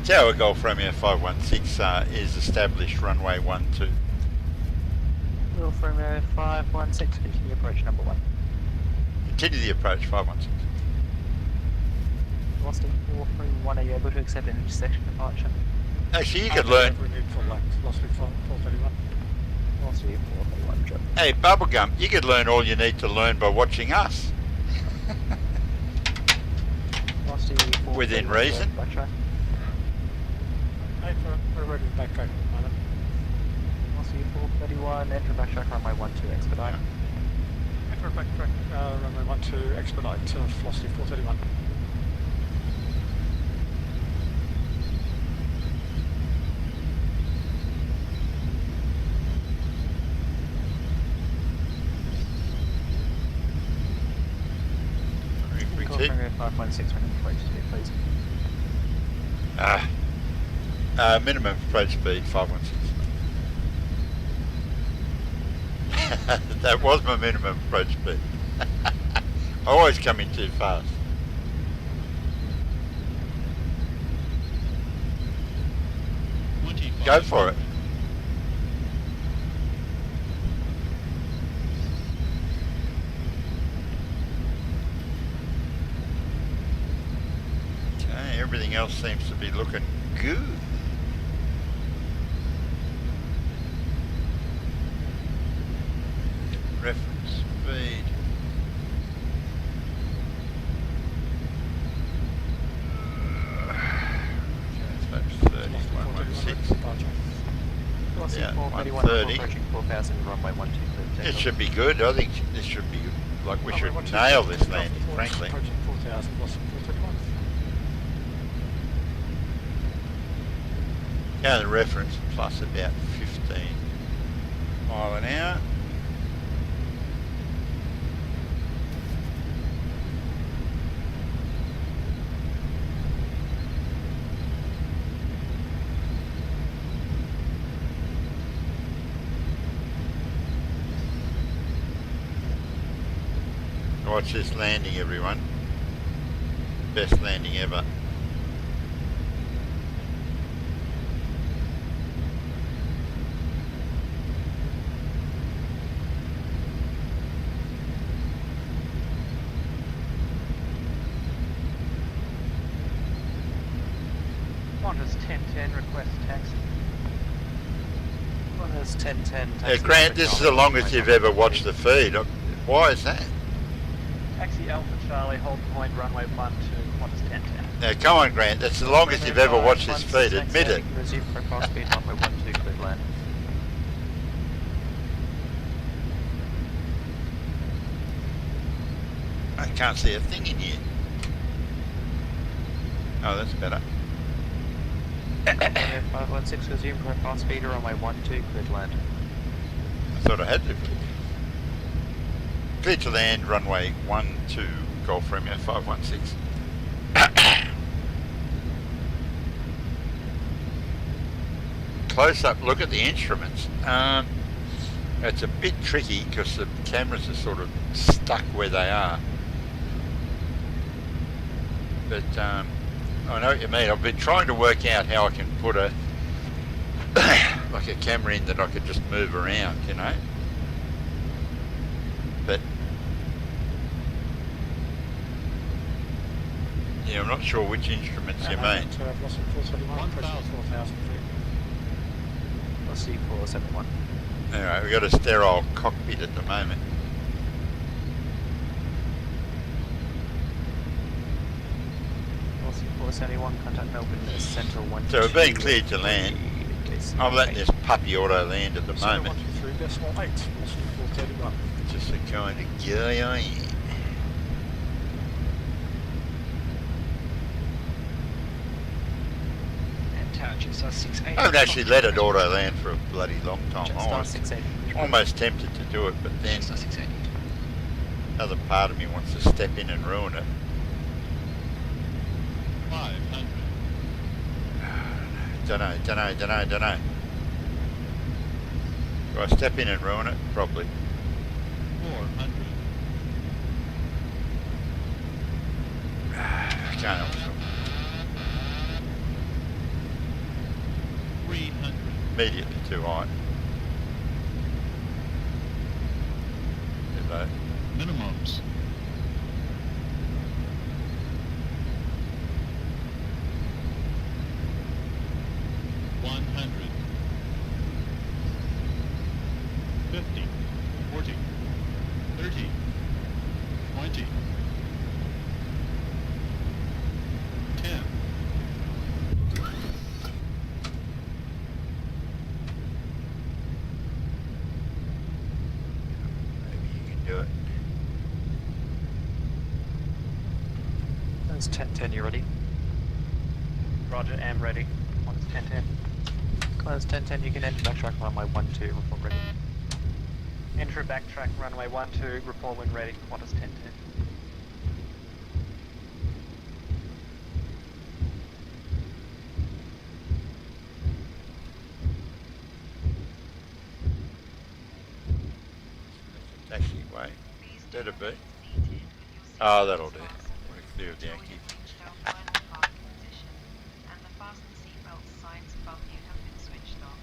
Tower Golf Romeo 516 is established runway 12. Golf Romeo 516, continue approach number 1. Continue the approach 516. Lost in 431, are you able to accept an intersection departure? Actually, you could learn. Lost in 431. Lost in 431, drop. Hey, Bubblegum, you could learn all you need to learn by watching us. Lost in 431. Within reason. Backtrack. Hey, we're ready to backtrack at the moment. Lost in 431, enter backtrack runway 12, expedite. Enter backtrack runway 12, expedite to Velocity 431. Golf Romeo 516, running approach to you, please. Minimum approach speed 516. That was my minimum approach speed. I always come in too fast. Go for it. Okay, everything else seems to be looking good. reference speed. Okay, so 30, 116. Yeah, 130. Approaching 4,000, runway 12 clear. It should be good. I think this should be like we should nail this landing, frankly. Approaching 4,000, lost 431. Yeah, the reference plus about 15 mile an hour. Watch this landing, everyone. Best landing ever. Qantas 1010, request taxi. Qantas 1010. Yeah, Grant, this is the longest you've ever watched the feed. Why is that? Taxi Alpha Charlie, hold point, runway 12, Qantas 1010. Now, come on, Grant. That's the longest you've ever watched this feed. Admit it. Resume profile speed, runway 12, clear land. I can't see a thing in here. Oh, that's better. 516, resume profile speed, runway 12, clear land. I thought I had to. Clear to land, runway 12, Golf Romeo 516. Close up look at the instruments. It's a bit tricky because the cameras are sort of stuck where they are. But I know what you mean. I've been trying to work out how I can put a like a camera in that I could just move around, you know. But yeah, I'm not sure which instruments you mean. I've lost 431, approaching 4,000 feet. I'll see 471. Anyway, we've got a sterile cockpit at the moment. I'll see 471, contact Melbourne Central 1. So we're being cleared to land. I'm letting this puppy auto land at the moment. 123.8, lost 431. Just the kind of guy I am. I haven't actually let it auto land for a bloody long time. I'm almost tempted to do it, but then another part of me wants to step in and ruin it. 500. Don't know. Do I step in and ruin it? Probably. 400. I can't help myself. 300. Immediately too high. Too low. Minimums. 100. 50. 40. 30. 20. 10. Do it. That's 1010, you ready? Roger, am ready. Qantas 1010. Qantas 1010, you can enter backtrack runway 12, report ready. Enter backtrack runway 12, report when ready. Qantas 1010. Taxiway. Better be. Oh, that'll do. We're clear of the Yankee. And the fasten seatbelt signs above you have been switched off.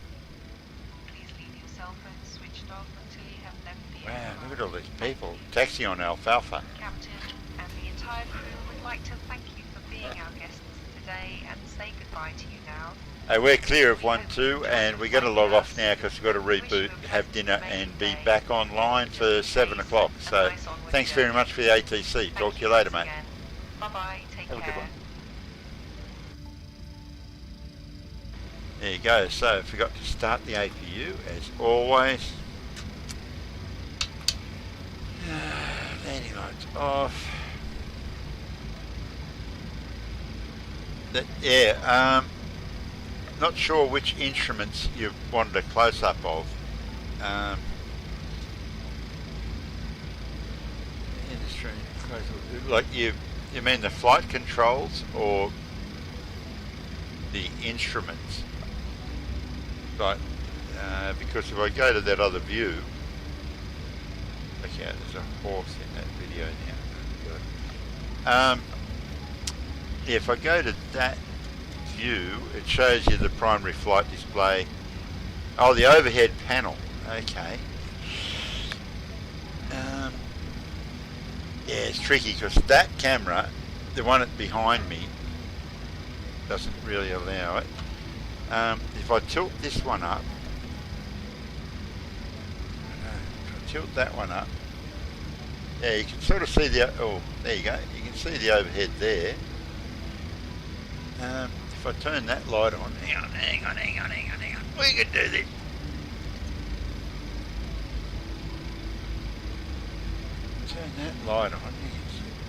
Please leave your cell phone switched off until you have left the Wow, aircraft. look at all these people. Taxi on Alfalfa. Captain and the entire crew would like to thank you for being our guests today and say goodbye to you now. We're clear of 1-2 and we're going to log off now because we've got to reboot, have dinner and be back online for 7 o'clock. So thanks very much for the ATC. Talk to you later, mate. Bye-bye, take Have a good care. one. There you go. So forgot to start the APU as always. Landing lights off. Not sure which instruments you wanted a close-up of. Like you mean the flight controls or the instruments? Like, because if I go to that other view, okay, there's a horse in that video now. Yeah, if I go to that view, it shows you the primary flight display. Oh, the overhead panel. Okay. Yeah, it's tricky because that camera, the one behind me, doesn't really allow it. If I tilt this one up, if I tilt that one up, yeah, you can sort of see the, oh, there you go, you can see the overhead there. If I turn that light on, hang on, we can do this. Turn that light on,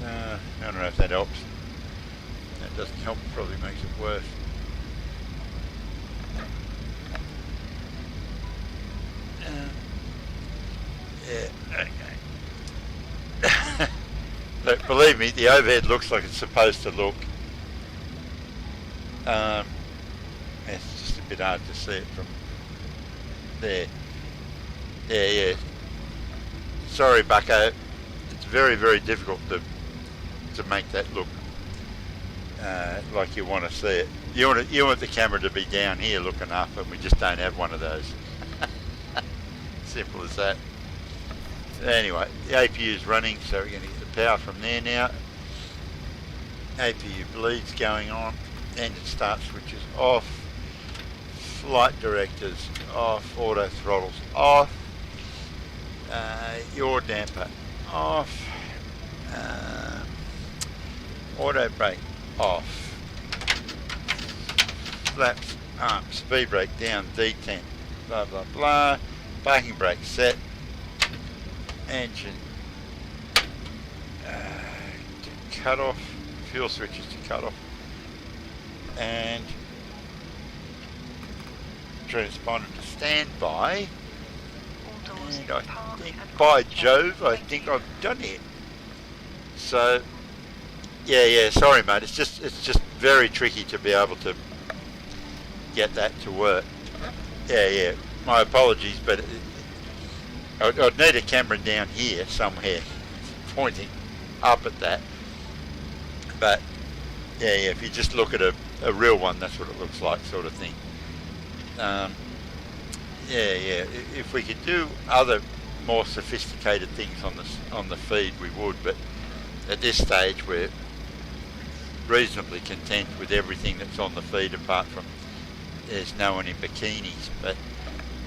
I don't know if that helps. That doesn't help, probably makes it worse. Yeah, okay. Look, believe me, the overhead looks like it's supposed to look. It's just a bit hard to see it from there. Yeah. Sorry, Bucko. It's very, very difficult to make that look like you want to see it. You want the camera to be down here looking up, and we just don't have one of those. Simple as that. Anyway, the APU is running, so we're going to get the power from there now. APU bleed's going on. Engine start switches off. Flight directors off. Auto throttles off. Yaw damper off. Auto brake off. Flaps up. Speed brake down. D10. Blah blah blah. Parking brake set. Engine to cut off. Fuel switches to cut off. And transponder to standby. And I think, by Jove, I think I've done it. So, yeah. Sorry, mate. It's just very tricky to be able to get that to work. Yeah. My apologies, but I'd need a camera down here somewhere, pointing up at that. But yeah. If you just look at a real one, that's what it looks like, sort of thing. Yeah. If we could do other more sophisticated things on the feed, we would. But at this stage, we're reasonably content with everything that's on the feed, apart from there's no one in bikinis. But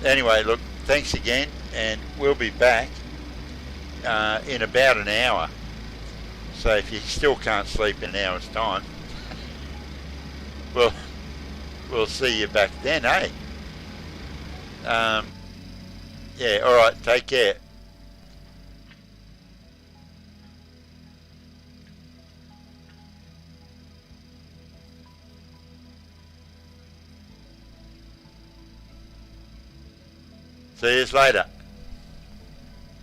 anyway, look, thanks again, and we'll be back in about an hour. So if you still can't sleep in an hour's time, we'll see you back then, eh? Yeah, alright, take care. See you later.